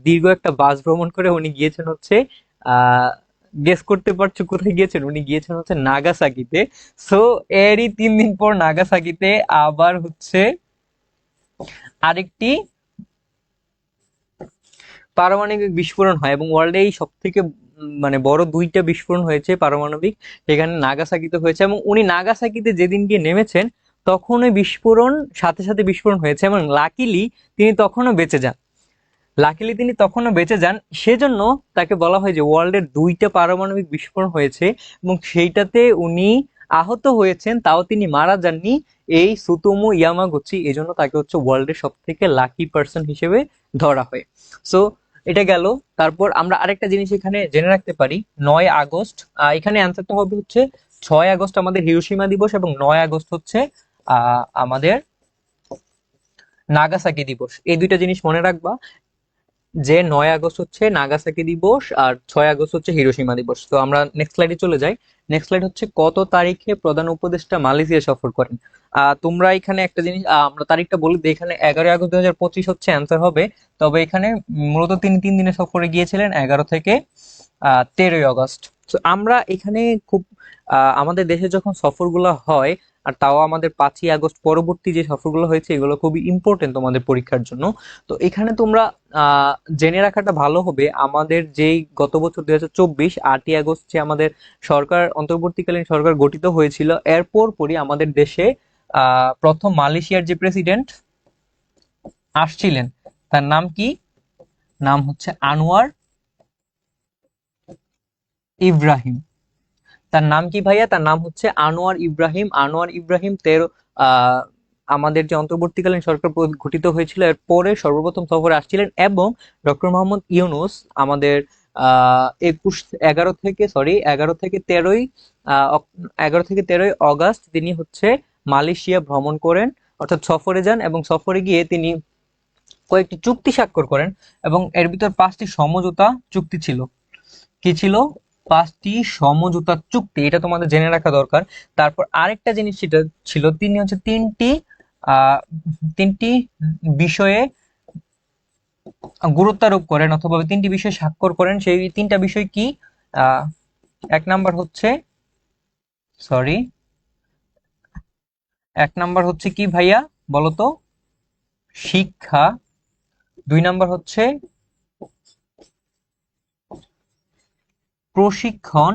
দীর্ঘ একটা বাস ভ্রমণ করে উনি গিয়েছেন হচ্ছে আহ গেস করতে পারছো কোথায় গিয়েছেন? উনি গিয়েছেন হচ্ছে নাগাসাকিতে। সো এরই 3 দিন পর নাগাসাকিতে আবার হচ্ছে আরেকটি পারমাণবিক বিস্ফোরণ হয় এবং ওয়ার্ল্ডে এই সব থেকে মানে বড় দুইটা বিস্ফোরণ হয়েছে পারমাণবিক, সেখানে নাগাসাকিতে হয়েছে। এবং উনি নাগাসাকিতে যেদিন গিয়ে নেমেছেন তখন ওই বিস্ফোরণ সাথে সাথে বিস্ফোরণ হয়েছে এবং লাকিলি তিনি তখনও বেঁচে যান। লাকিলি তিনি তখনও বেঁচে যান, সেজন্য তাকে বলা হয় যে ওয়ার্ল্ডের দুইটা পারমাণবিক বিস্ফোরণ হয়েছে এবং সেইটাতে উনি আহত হয়েছেন, তাও তিনি মারা যাননি, এই সুতোমু ইয়ামাগুচি, এই জন্য তাকে হচ্ছে ওয়ার্ল্ডের সব থেকে লাকি পার্সন হিসেবে ধরা হয়। সো এটা গেল। তারপর আমরা আরেকটা জিনিস এখানে জেনে রাখতে পারি, 9 আগস্ট, এখানে অ্যান্সারটা হবে হচ্ছে 6 আগস্ট আমাদের হিরোশিমা দিবস এবং 9 আগস্ট হচ্ছে আমাদের নাগাসাকি দিবস। এই দুইটা জিনিস মনে রাখবা, যে 9 আগস্ট হচ্ছে নাগাসাকি দিবস আর 6 আগস্ট হচ্ছে হিরোশিমা দিবস। তো আমরা নেক্সট স্লাইডে চলে যাই। নেক্সট স্লাইড হচ্ছে কত তারিখে প্রধান উপদেষ্টা মালয়েশিয়া সফর করেন। তোমরা এখানে একটা জিনিস, আমরা তারিখটা বলি দিই, এখানে 11 আগস্ট 2025 হচ্ছে অ্যান্সার হবে। তবে এখানে মূলত তিনি 3 দিনে সফরে গিয়েছিলেন, 11 থেকে 13 আগস্ট। তো আমরা এখানে খুব আমাদের দেশে যখন সফরগুলো হয়, আর তাও আমাদের 5ই আগস্ট পরবর্তী যে সফরগুলো হয়েছে এগুলো খুবই ইম্পর্টেন্ট তোমাদের পরীক্ষার জন্য। তো এখানে তোমরা জেনে রাখাটা ভালো হবে, আমাদের যেই গত বছর 2024 8ই আগস্ট যে আমাদের সরকার, অন্তর্বর্তীকালীন সরকার গঠিত হয়েছিল, এর পরপরই আমাদের দেশে প্রথম মালয়েশিয়ার যে প্রেসিডেন্ট আসছিলেন তার নাম কি? নাম হচ্ছে আনোয়ার ইব্রাহিম। তার নাম কি ভাইয়া? তার নাম হচ্ছে আনোয়ার ইব্রাহিম। আনোয়ার ইব্রাহিম আমাদের যে অন্তর্বর্তীকালীন সরকার গঠিত হয়েছিল এর পরে সর্বপ্রথম সফরে আসছিলেন এবং ডক্টর মোহাম্মদ ইউনূস আমাদের 11 থেকে 13 আগস্ট তিনি হচ্ছে মালয়েশিয়া ভ্রমণ করেন, অর্থাৎ সফরে যান এবং সফরে গিয়ে তিনি কয়েকটি চুক্তি স্বাক্ষর করেন এবং এর ভিতর 5টি সমঝোতা চুক্তি ছিল। কি ছিল? 5টি সমঝোতা চুক্তি, এটা তোমাদের জেনে রাখা দরকার। তারপর আরেকটা জিনিস সেটা ছিল, তিনি হচ্ছে তিনটি বিষয়ে গুরুত্ব আরোপ করেন অথবা 3টি বিষয়ে স্বাক্ষর করেন। সেই 3টা বিষয় কি? এক নাম্বার হচ্ছে, সরি, এক নাম্বার হচ্ছে কি ভাইয়া বলো তো? শিক্ষা। 2 নাম্বার হচ্ছে প্রশিক্ষণ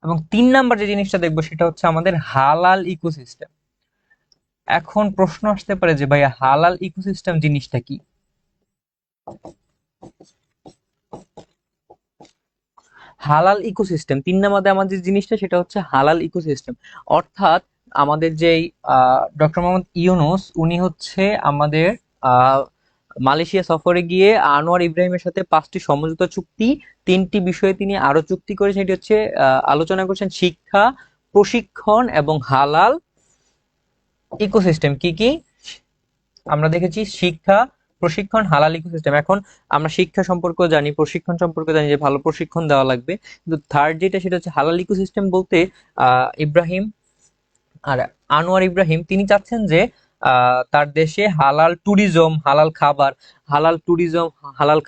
এবং 3 নাম্বার যে জিনিসটা দেখবো সেটা হচ্ছে আমাদের হালাল ইকোসিস্টেম। এখন প্রশ্ন আসতে পারে যে ভাইয়া হালাল ইকোসিস্টেম জিনিসটা কি? হালাল ইকোসিস্টেম 3 নাম্বারে আমাদের যে জিনিসটা সেটা হচ্ছে হালাল ইকোসিস্টেম। অর্থাৎ আমাদের যেই ডক্টর মোহাম্মদ ইউনূস উনি হচ্ছে আমাদের আহ মালয়েশিয়া সফরে গিয়ে আনোয়ার ইব্রাহিমের সাথে 5টি সমঝোতা চুক্তি, 3টি বিষয়ে তিনি আরো চুক্তি করেছেন। এটি হচ্ছে আলোচনা করেছেন শিক্ষা, প্রশিক্ষণ এবং হালাল ইকোসিস্টেম। কি কি আমরা দেখেছি? শিক্ষা, প্রশিক্ষণ, হালাল ইকোসিস্টেম। এখন আমরা শিক্ষা সম্পর্কে জানি, প্রশিক্ষণ সম্পর্কে জানি যে ভালো প্রশিক্ষণ দেওয়া লাগবে, কিন্তু থার্ড যেটা সেটা হচ্ছে হালাল ইকোসিস্টেম বলতে ইব্রাহিম আর আনোয়ার ইব্রাহিম তিনি চাচ্ছেন যে তার দেশে হালাল ট্যুরিজম, হালাল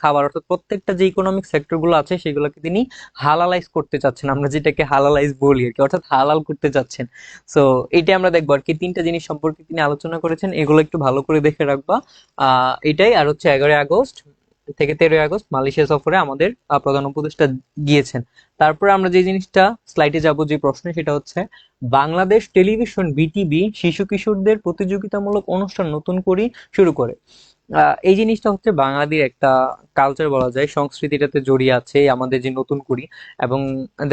খাবার অর্থাৎ প্রত্যেকটা যে ইকোনমিক সেক্টর গুলো আছে সেগুলোকে তিনি হালালাইজ করতে চাচ্ছেন, আমরা যেটাকে হালালাইজ বলি আর কি, অর্থাৎ হালাল করতে চাচ্ছেন। সো এইটাই আমরা দেখবো আর কি, 3টা জিনিস সম্পর্কে তিনি আলোচনা করেছেন, এগুলো একটু ভালো করে দেখে রাখবা। এটাই। আর হচ্ছে 11 আগস্ট থেকে 13 আগস্ট মালয়েশিয়া সফরে আমাদের প্রধান উপদেষ্টা গিয়েছেন। তারপরে আমরা যে জিনিসটা স্লাইডে যাব, যে প্রশ্ন, সেটা হচ্ছে বাংলাদেশ টেলিভিশন বিটিভি শিশু কিশোরদের প্রতিযোগিতামূলক অনুষ্ঠান নতুন করে শুরু করে। এই জিনিসটা হচ্ছে বাঙালির একটা কালচার বলা যায়, সংস্কৃতিটাতে জড়িয়ে আছে আমাদের যে নতুন করি, এবং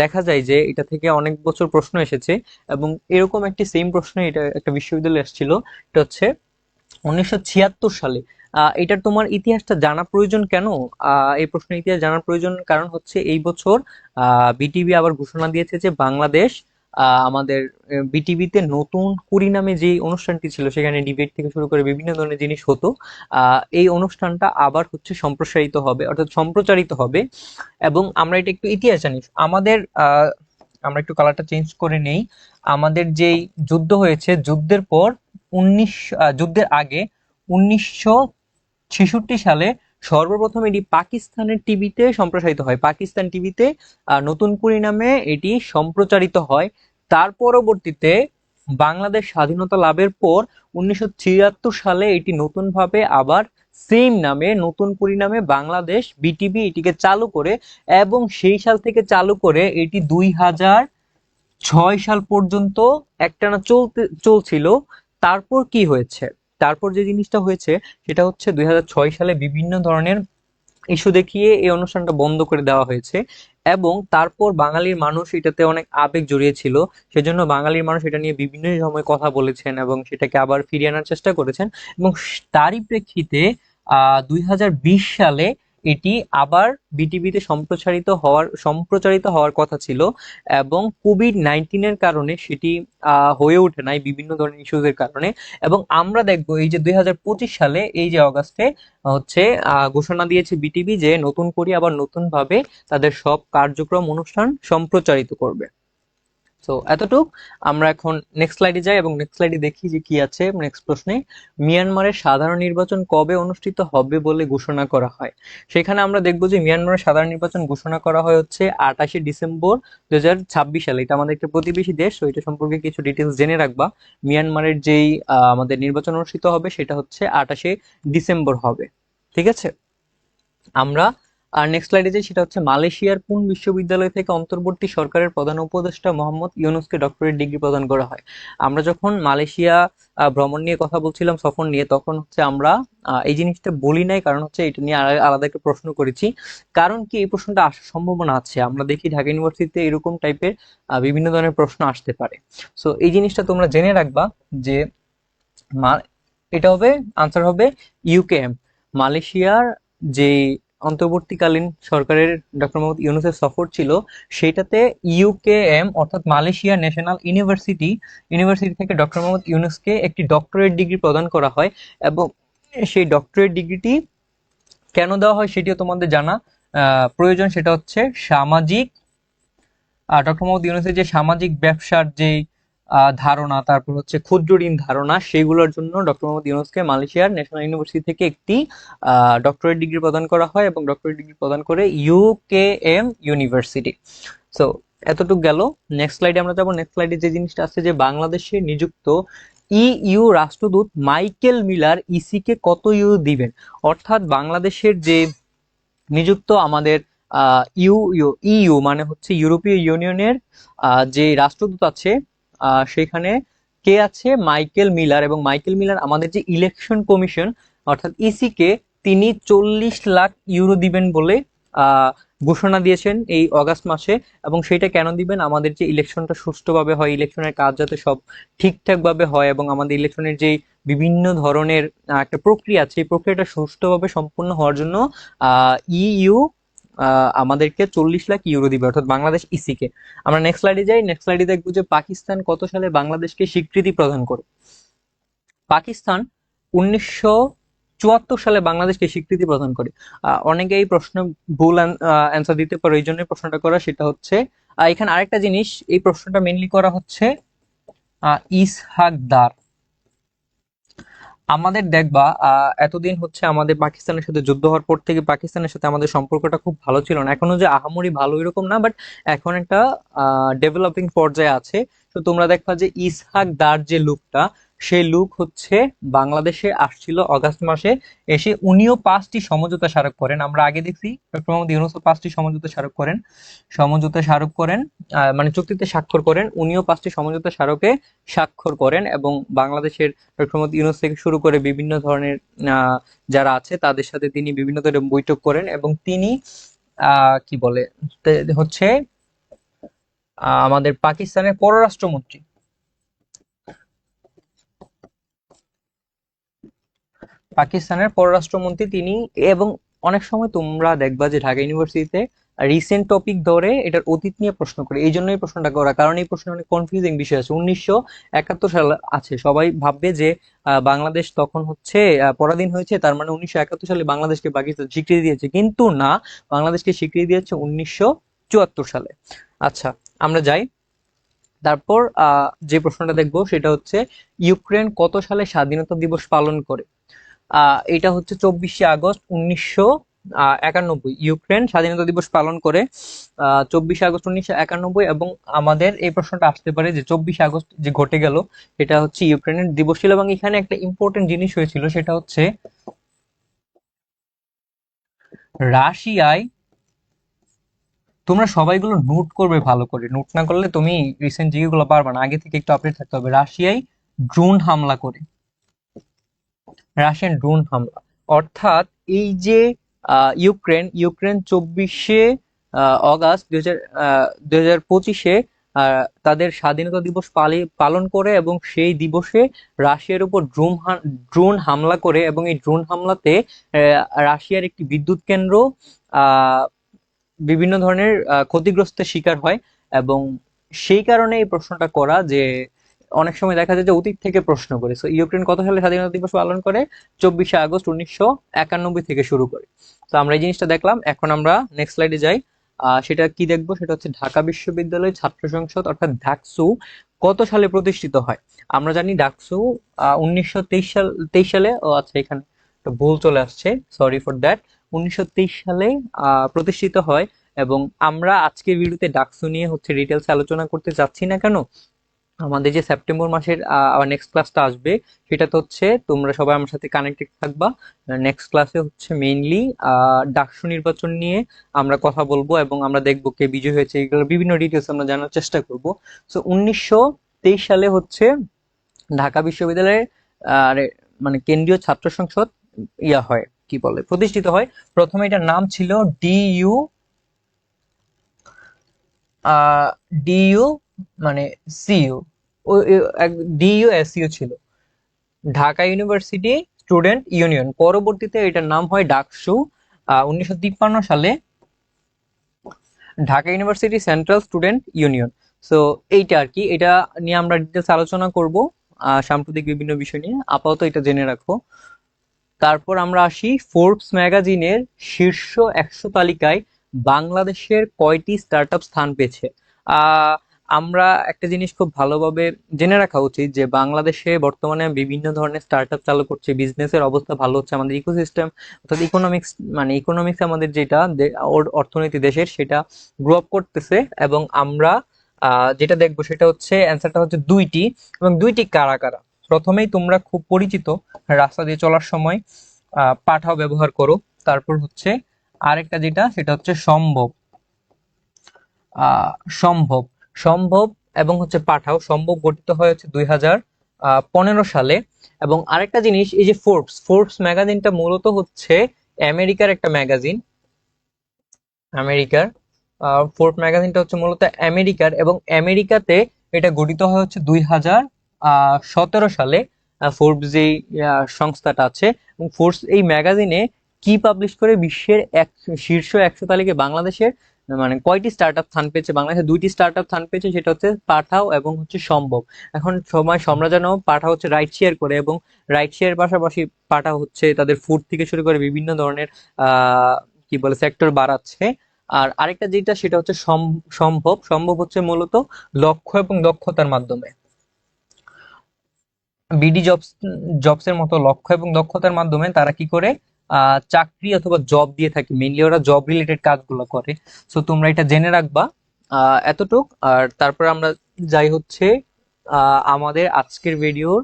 দেখা যায় যে এটা থেকে অনেক বছর প্রশ্ন এসেছে এবং এরকম একটি সেম প্রশ্ন এটা একটা বিশ্ববিদ্যালয়ে এসেছিল। এটা হচ্ছে 1976 সালে। এটার তোমার ইতিহাসটা জানা প্রয়োজন কেন? এই প্রশ্নের ইতিহাস জানার প্রয়োজন কারণ হচ্ছে এই বছর বিটিভি আবার ঘোষণা দিয়েছে যে বাংলাদেশ আমাদের বিটিভিতে নতুন কুড়ি নামে যে অনুষ্ঠানটি ছিল সেখানে ডিবেট থেকে শুরু করে বিভিন্ন ধরনের জিনিস হতো, এই অনুষ্ঠানটা আবার হচ্ছে সম্প্রসারিত হবে, অর্থাৎ সম্প্রচারিত হবে। এবং আমরা এটা একটু ইতিহাস জানি, আমাদের আমরা একটু কালারটা চেঞ্জ করে নেই। আমাদের যেই যুদ্ধ হয়েছে, যুদ্ধের পর যুদ্ধের আগে 1966 সালে সর্বপ্রথম এটি পাকিস্তানের টিভিতে সম্প্রসারিত হয়, পাকিস্তান টিভিতে নতুন কুড়ি নামে এটি সম্প্রচারিত হয়। তার পরবর্তীতে বাংলাদেশ স্বাধীনতা লাভের পর 1973 সালে এটি নতুনভাবে আবার সেম নামে নতুন পরিনামে বাংলাদেশ বিটিভি এটিকে চালু করে, এবং সেই সাল থেকে চালু করে এটি 2006 সাল পর্যন্ত একটানা চলছিল। তারপর কি হয়েছে, তারপর যে জিনিসটা হয়েছে সেটা হচ্ছে 2006 সালে বিভিন্ন ধরনের ইস্যু দেখিয়ে এই অনুষ্ঠানটা বন্ধ করে দেওয়া হয়েছে, এবং তারপর বাঙালির মানুষ এটাতে অনেক আবেগ জড়িয়েছিল। সেজন্য বাঙালির মানুষ এটা নিয়ে বিভিন্ন সময় কথা বলেছেন এবং সেটাকে আবার ফিরিয়ে আনার চেষ্টা করেছেন। এবং তারই প্রেক্ষিতে 2020 সালে এটি আবার বিটিভিতে সম্প্রচারিত হওয়ার কথা ছিল, এবং কোভিড-19 এর কারণে সেটি হয়ে ওঠে নাই বিভিন্ন ধরনের ইস্যুজের কারণে। এবং আমরা দেখবো এই যে 2025 সালে এই যে অগাস্টে হচ্ছে ঘোষণা দিয়েছে বিটিভি যে নতুন করে আবার নতুন ভাবে তাদের সব কার্যক্রম অনুষ্ঠান সম্প্রচারিত করবে। তো এতটুক। আমরা এখন নেক্সট স্লাইডে যাই এবং নেক্সট স্লাইডে দেখি যে কি আছে নেক্সট প্রশ্নে। মিয়ানমারের সাধারণ নির্বাচন কবে অনুষ্ঠিত হবে বলে ঘোষণা করা হয়? সেখানে আমরা দেখব যে মিয়ানমারের সাধারণ নির্বাচন ঘোষণা করা হয় হচ্ছে 28 ডিসেম্বর 2026 সালে। এটা আমাদের একটা প্রতিবেশী দেশ, তো এটা সম্পর্কে কিছু ডিটেলস জেনে রাখবা। মিয়ানমারের যেই আমাদের নির্বাচন অনুষ্ঠিত হবে সেটা হচ্ছে 28 ডিসেম্বর হবে। ঠিক আছে, আমরা আর নেক্সট স্লাইডে যাই। সেটা হচ্ছে মালয়েশিয়ার কোন বিশ্ববিদ্যালয় থেকে অন্তর্বর্তী সরকারের প্রধান উপদেষ্টা মোহাম্মদ ইউনূসকে ডক্টরেট ডিগ্রি প্রদান করা হয়? আমরা যখন মালয়েশিয়া ভ্রমণ নিয়ে কথা বলছিলাম, সফর নিয়ে, তখন হচ্ছে আমরা এই জিনিসটা বলি নাই, কারণ হচ্ছে এটা নিয়ে আলাদা একটা প্রশ্ন করেছি। কারণ কি, এই প্রশ্নটা আসার সম্ভাবনা আছে, আমরা দেখি ঢাকা ইউনিভার্সিটিতে এরকম টাইপের বিভিন্ন ধরনের প্রশ্ন আসতে পারে। সো এই জিনিসটা তোমরা জেনে রাখবা যে এটা হবে, আনসার হবে ইউকেএম। মালয়েশিয়ার যে অন্তর্বর্তীকালীন সরকারের ডক্টর মোহাম্মদ ইউনূসের সফর ছিল, সেটাতে ইউকেএম অর্থাৎ মালয়েশিয়া ন্যাশনাল ইউনিভার্সিটি থেকে ডক্টর মোহাম্মদ ইউনূসকে একটি ডক্টরেট ডিগ্রি প্রদান করা হয়। এবং সেই ডক্টরেট ডিগ্রিটি কেন দেওয়া হয় সেটিও তোমাদের জানা প্রয়োজন। সেটা হচ্ছে সামাজিক, ডক্টর মোহাম্মদ ইউনূসের যে সামাজিক ব্যবসার যে ধারণা, তারপর হচ্ছে ক্ষুদ্র ঋণ ধারণা, সেগুলোর জন্য ডক্টর মোহাম্মদ ইউনূসকে মালয়েশিয়ার ন্যাশনাল ইউনিভার্সিটি থেকে একটি ডক্টরেট ডিগ্রি প্রদান করা হয়, এবং ডক্টরেট ডিগ্রি প্রদান করে ইউকেএম ইউনিভার্সিটি। সো এতটুকু গেল। নেক্সট স্লাইডে আমরা যাবো। নেক্সট স্লাইডে যে জিনিসটা আছে যে বাংলাদেশে নিযুক্ত ইইউ রাষ্ট্রদূত মাইকেল মিলার ইসিকে কত ইউরো দিবেন? অর্থাৎ বাংলাদেশের যে নিযুক্ত আমাদের ইইউ মানে হচ্ছে ইউরোপীয় ইউনিয়নের যে রাষ্ট্রদূত আছে, সেখানে কে আছে? Michael Miller. এবং মাইকেল মিলার আমাদের যে ইলেকশন কমিশন অর্থাৎ ইসি কে তিনি 40 লাখ ইউরো দিবেন বলে ঘোষণা দিয়েছেন এই অগাস্ট মাসে। এবং সেটা কেন দিবেন? আমাদের যে ইলেকশনটা সুষ্ঠুভাবে হয়, ইলেকশনের কাজ যাতে সব ঠিকঠাক ভাবে হয়, এবং আমাদের ইলেকশনের যে বিভিন্ন ধরনের একটা প্রক্রিয়া আছে, এই প্রক্রিয়াটা সুষ্ঠুভাবে সম্পূর্ণ হওয়ার জন্য ইইউ আমাদেরকে 40 লাখ ইউরো দিবে, অর্থাৎ বাংলাদেশ ইসি কে। আমরা নেক্সট স্লাইডে যাই। নেক্সট স্লাইডে দেখবো যে পাকিস্তান কত সালে বাংলাদেশকে স্বীকৃতি প্রদান করে? পাকিস্তান 1974 সালে বাংলাদেশকে স্বীকৃতি প্রদান করে। অনেকে এই প্রশ্ন ভুল অ্যান্সার দিতে পারে, এই জন্য প্রশ্নটা করা। সেটা হচ্ছে এখানে আরেকটা জিনিস, এই প্রশ্নটা মেইনলি করা হচ্ছে ইসহাক দার। আমাদের দেখবা এতদিন হচ্ছে আমাদের পাকিস্তানের সাথে যুদ্ধ হওয়ার পর থেকে পাকিস্তানের সাথে আমাদের সম্পর্কটা খুব ভালো ছিল না, এখনো যে আহামরি ভালো এরকম না, বাট এখন একটা ডেভেলপিং পর্যায়ে আছে। তো তোমরা দেখবা যে ইসহাক দার যে লুকটা, সেই লুক হচ্ছে বাংলাদেশে আসছিল অগাস্ট মাসে, এসে উনিও 5টি সমঝোতা স্মারক করেন। আমরা আগে দেখছি ডক্টর মোহাম্মদ ইউনূসও 5টি সমঝোতা স্মারক করেন, মানে চুক্তিতে স্বাক্ষর করেন। উনিও 5টি সমঝোতা স্মারকে স্বাক্ষর করেন, এবং বাংলাদেশের ডক্টর মোহাম্মদ ইউনূস থেকে শুরু করে বিভিন্ন ধরনের যারা আছে তাদের সাথে তিনি বিভিন্ন ধরনের বৈঠক করেন, এবং তিনি কি বলে হচ্ছে আমাদের পাকিস্তানের পররাষ্ট্রমন্ত্রী তিনি। এবং অনেক সময় তোমরা দেখবা যে ঢাকা ইউনিভার্সিটিতে রিসেন্ট টপিক ধরে এটার অতীত নিয়ে প্রশ্ন করে, এই জন্যই প্রশ্নটা করা, কারণ এই প্রশ্নে অনেক কনফিউজিং বিষয় আছে। 1971 সাল আছে, সবাই ভাববে যে বাংলাদেশ তখন হচ্ছে পরাধীন হয়েছে, তার মানে 1971 সালে বাংলাদেশকে পাকিস্তান স্বীকৃতি দিয়েছে, কিন্তু না, বাংলাদেশকে স্বীকৃতি দিয়েছে 1974 সালে। আচ্ছা, আমরা যাই। তারপর যে প্রশ্নটা দেখবো সেটা হচ্ছে ইউক্রেন কত সালে স্বাধীনতা দিবস পালন করে? এটা হচ্ছে 24শে আগস্ট একানব্বই, ইউক্রেন স্বাধীনতা দিবস পালন করে 24শে আগস্ট 1991। এবং আমাদের এই প্রশ্নটা আসতে পারে যে 24শে আগস্ট যে ঘটে গেল এটা হচ্ছে ইউক্রেনের দিবস ছিল, এবং এখানে একটা ইম্পর্টেন্ট জিনিস হয়েছিল, সেটা হচ্ছে রাশিয়ায়, তোমরা সবাইগুলো নোট করবে ভালো করে, নোট না করলে তুমি রিসেন্ট জিকে গুলো পারবে না, আগে থেকে একটু আপডেট থাকতে হবে। রাশিয়ায় ড্রোন হামলা করে, রাশিয়ান ড্রোন হামলা, অর্থাৎ এই যে ইউক্রেন 24শে আগস্ট 2025 তাদের স্বাধীনতা দিবস পালন করে, এবং সেই দিবসে রাশিয়ার উপর ড্রোন হামলা করে, এবং এই ড্রোন হামলাতে রাশিয়ার একটি বিদ্যুৎ কেন্দ্র আহ, বিভিন্ন ধরনের ক্ষতিগ্রস্তের শিকার হয়। এবং সেই কারণে এই প্রশ্নটা করা যে অনেক সময় দেখা যায় যে অতীত থেকে প্রশ্ন করে। সো ইউক্রেন কত সালে স্বাধীনতা দিবস পালন করে? 24শে আগস্ট 1991 থেকে শুরু করে। তো আমরা এই জিনিসটা দেখলাম, এখন আমরা নেক্সট স্লাইডে যাই। সেটা কি দেখবো, সেটা হচ্ছে ঢাকা বিশ্ববিদ্যালয় ছাত্র সংসদ অর্থাৎ ডাকসু কত সালে প্রতিষ্ঠিত হয়। আমরা জানি ডাকসু 1923 সালে, ও আচ্ছা এখানে একটা ভুল চলে আসছে, সরি ফর দ্যাট, 1923 সালে প্রতিষ্ঠিত হয়। এবং আমরা আজকের ভিডিওতে ডাকসু নিয়ে হচ্ছে ডিটেলস আলোচনা করতে যাচ্ছি না, কেন, আমাদের যে সেপ্টেম্বর মাসের আবার নেক্সট ক্লাসটা আসবে, সেটা তো হচ্ছে তোমরা সবাই আমার সাথে কানেক্টেড থাকবা। নেক্সট ক্লাসে হচ্ছে মেইনলি ডাকসু নির্বাচন নিয়ে আমরা কথা বলবো, এবং আমরা দেখবো কে বিজয় হয়েছে, এগুলোর বিভিন্ন ডিটেলস আমরা জানার চেষ্টা করব। সো 1923 সালে হচ্ছে ঢাকা বিশ্ববিদ্যালয়ের মানে কেন্দ্রীয় ছাত্র সংসদ হয়, কি বলে, প্রতিষ্ঠিত হয়। প্রথমে এটার নাম ছিল ডিইউ, ডিইউ মানে সিইউ, ডিইউ এসইউ ছিল, ঢাকা ইউনিভার্সিটি স্টুডেন্ট ইউনিয়ন। পরবর্তীতে এটার নাম হয় ডাকসু 1953 সালে, Dhaka university central student union. So এইটা আর কি, এটা নিয়ে আমরা ডিটেলস আলোচনা করব সাম্প্রতিক বিভিন্ন বিষয় নিয়ে, আপাতত এটা জেনে রাখো। তারপর আমরা আসি ফোর্বস ম্যাগাজিনের শীর্ষ 100 তালিকায় বাংলাদেশের কয়টি স্টার্টআপ স্থান পেয়েছে। আহ আমরা একটা জিনিস খুব ভালোভাবে জেনে রাখা উচিত যে বাংলাদেশে বর্তমানে বিভিন্ন ধরনের স্টার্টআপ চালু করছে, বিজনেসের অবস্থা ভালো হচ্ছে, আমাদের ইকোসিস্টেম অর্থাৎ ইকোনমিক্স, মানে ইকোনমিক্স আমাদের যেটা অর্থনীতি দেশের, সেটা গ্রো আপ করতেছে। এবং আমরা যেটা দেখবো সেটা হচ্ছে অ্যান্সারটা হচ্ছে দুইটি, এবং দুইটি কারা কারা। প্রথমেই তোমরা খুব পরিচিত, রাস্তা দিয়ে চলার সময় পাঠাও ব্যবহার করো। তারপর হচ্ছে আরেকটা যেটা, সেটা হচ্ছে সম্ভব, সম্ভব, সম্ভব এবং হচ্ছে পাঠাও। সম্ভব গঠিত হয় হচ্ছে 2015 সালে। এবং আরেকটা জিনিস, এই যে ফোর্বস ম্যাগাজিনটা মূলত হচ্ছে আমেরিকার একটা ম্যাগাজিন, আমেরিকার ফোর্বস ম্যাগাজিনটা হচ্ছে মূলত আমেরিকার, এবং আমেরিকাতে এটা গঠিত হয় হচ্ছে 2017 সালে। ফোর্বস যে সংস্থাটা আছে, এবং ফোর্বস এই ম্যাগাজিনে কি পাবলিশ করে, বিশ্বের শীর্ষ 100 তালিকায় বাংলাদেশের মানে কয়টি স্টার্টআপ স্থান পেয়েছে। বাংলাদেশে দুইটি স্টার্টআপ স্থান পেয়েছে, সেটা হচ্ছে পাঠাও এবং হচ্ছে সম্ভব। এখন তোমরা জানো পাঠাও হচ্ছে রাইড শেয়ার করে, এবং রাইড শেয়ার পাশাপাশি পাঠাও হচ্ছে তাদের ফুড থেকে শুরু করে বিভিন্ন ধরনের আহ কি বলে সেক্টর বাড়াচ্ছে। আর আরেকটা যেটা, সেটা হচ্ছে সম্ভব, সম্ভব হচ্ছে মূলত লক্ষ্য এবং দক্ষতার মাধ্যমে, বিডি জবস এর মতো লক্ষ্য এবং দক্ষতার মাধ্যমে তারা কি করে চাকরি অথবা জব দিয়ে থাকে, মেইনলি ওরা জব রিলেটেড কাজগুলো করে। সো তোমরা এটা জেনে রাখবা এতটুক। আর তারপর আমরা যাই হচ্ছে আমাদের আজকের ভিডিওর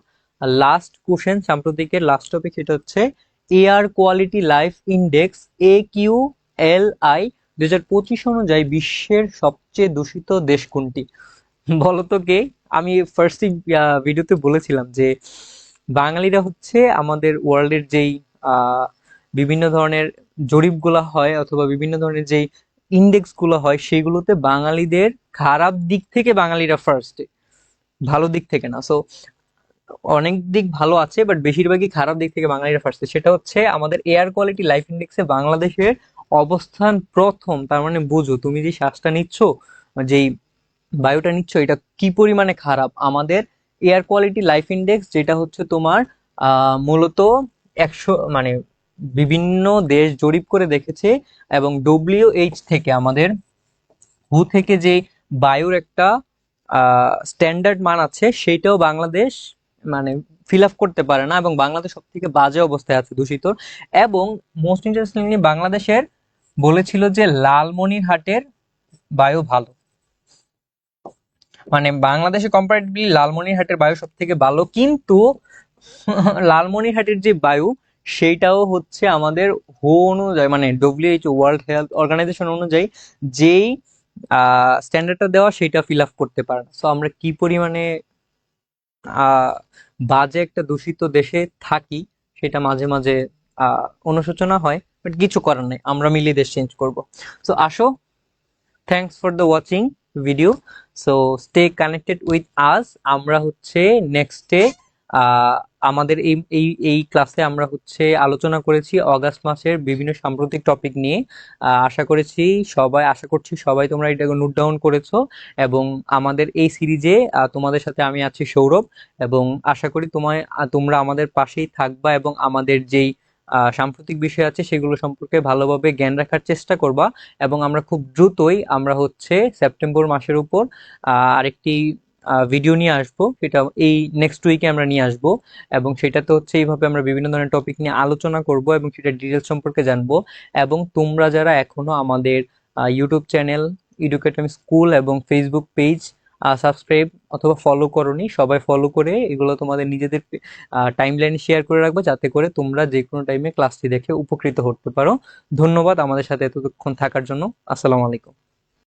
লাস্ট কোশ্চেন, সাম্প্রতিকের লাস্ট টপিক, সেটা হচ্ছে air quality life index AQLI 2025 অনুযায়ী বিশ্বের সবচেয়ে দূষিত দেশ কোনটি? বলতো কে? আমি ফার্স্ট ভিডিওতে বলেছিলাম যে বাঙালিরা হচ্ছে আমাদের ওয়ার্ল্ডের যেই আহ, বিভিন্ন ধরনের জরিপগুলা হয় অথবা বিভিন্ন ধরনের যেই ইন্ডেক্স গুলো হয়, সেগুলোতে বাঙালিদের খারাপ দিক থেকে বাঙালিরা ফার্স্টে, ভালো দিক থেকে না। সো অনেক দিক ভালো আছে, বাট বেশিরভাগই খারাপ দিক থেকে বাঙালিরা ফার্স্টে। সেটা হচ্ছে আমাদের এয়ার কোয়ালিটি লাইফ ইন্ডেক্সে বাংলাদেশের অবস্থান প্রথম। তার মানে বুঝো, তুমি যে শ্বাসটা নিচ্ছ, যেই বায়ুটা নিচ্ছ, এটা কি পরিমাণে খারাপ। আমাদের এয়ার কোয়ালিটি লাইফ ইন্ডেক্স যেটা হচ্ছে তোমার মূলত 100, মানে বিভিন্ন দেশ জরিপ করে দেখেছে, এবং ডব্লিউএইচ থেকে, আমাদের হু থেকে যে বায়ুর একটা স্ট্যান্ডার্ড মান আছে, সেইটাও বাংলাদেশ মানে ফিল আপ করতে পারে না, এবং বাংলাদেশ সব থেকে বাজে অবস্থায় আছে দূষিত। এবং মোস্ট ইন্টারেস্টিংলি বাংলাদেশের বলেছিল যে লালমনিরহাটের বায়ু ভালো, মানে বাংলাদেশে কম্পারেটিভলি লালমনিরহাটের বায়ু সব থেকে ভালো, কিন্তু লালমনিরহাটের যে বায়ু সেইটাও হচ্ছে আমাদের হো অনুযায়ী, মানে ডব্লিউএইচও ওয়ার্ল্ড হেলথ অর্গানাইজেশন অনুযায়ী যেই স্ট্যান্ডার্ডটা দেওয়া সেটা ফিল আপ করতে পারে না। সো আমরা কি পরিমাণে আহ বাজে একটা দূষিত দেশে থাকি সেটা মাঝে মাঝে অনুশোচনা হয়, বাট কিছু করার নেই, আমরা মিলিয়ে দেশ চেঞ্জ করব। সো আসো, thanks for the watching video. So stay connected with us. আমরা হচ্ছে নেক্সটে আমাদের এই এই এই ক্লাসে আমরা হচ্ছে আলোচনা করেছি অগাস্ট মাসের বিভিন্ন সাম্প্রতিক টপিক নিয়ে। আশা করছি সবাই তোমরা এটা নোট ডাউন করেছো। এবং আমাদের এই সিরিজে তোমাদের সাথে আমি আছি সৌরভ, এবং আশা করি তোমরা আমাদের পাশেই থাকবা এবং আমাদের যেই সাম্প্রতিক বিষয় আছে সেগুলো সম্পর্কে ভালোভাবে জ্ঞান রাখার চেষ্টা করবা। এবং আমরা খুব দ্রুতই আমরা হচ্ছে সেপ্টেম্বর মাসের উপর আরেকটি ভিডিও নিয়ে আসবো, সেটা এই নেক্সট উইকে আমরা নিয়ে আসবো। এবং সেটাতে হচ্ছে এইভাবে আমরা বিভিন্ন ধরনের টপিক নিয়ে আলোচনা করব এবং সেটা ডিটেলস সম্পর্কে জানবো। এবং তোমরা যারা এখনো আমাদের ইউটিউব চ্যানেল এডুকেটম স্কুল এবং ফেসবুক পেজ সাবস্ক্রাইব অথবা ফলো করোনি, সবাই ফলো করে এগুলো তোমাদের নিজেদের টাইম লাইনে শেয়ার করে রাখবো, যাতে করে তোমরা যে কোনো টাইমে ক্লাসটি দেখে উপকৃত হতে পারো। ধন্যবাদ আমাদের সাথে এতক্ষণ থাকার জন্য। আসসালামু আলাইকুম।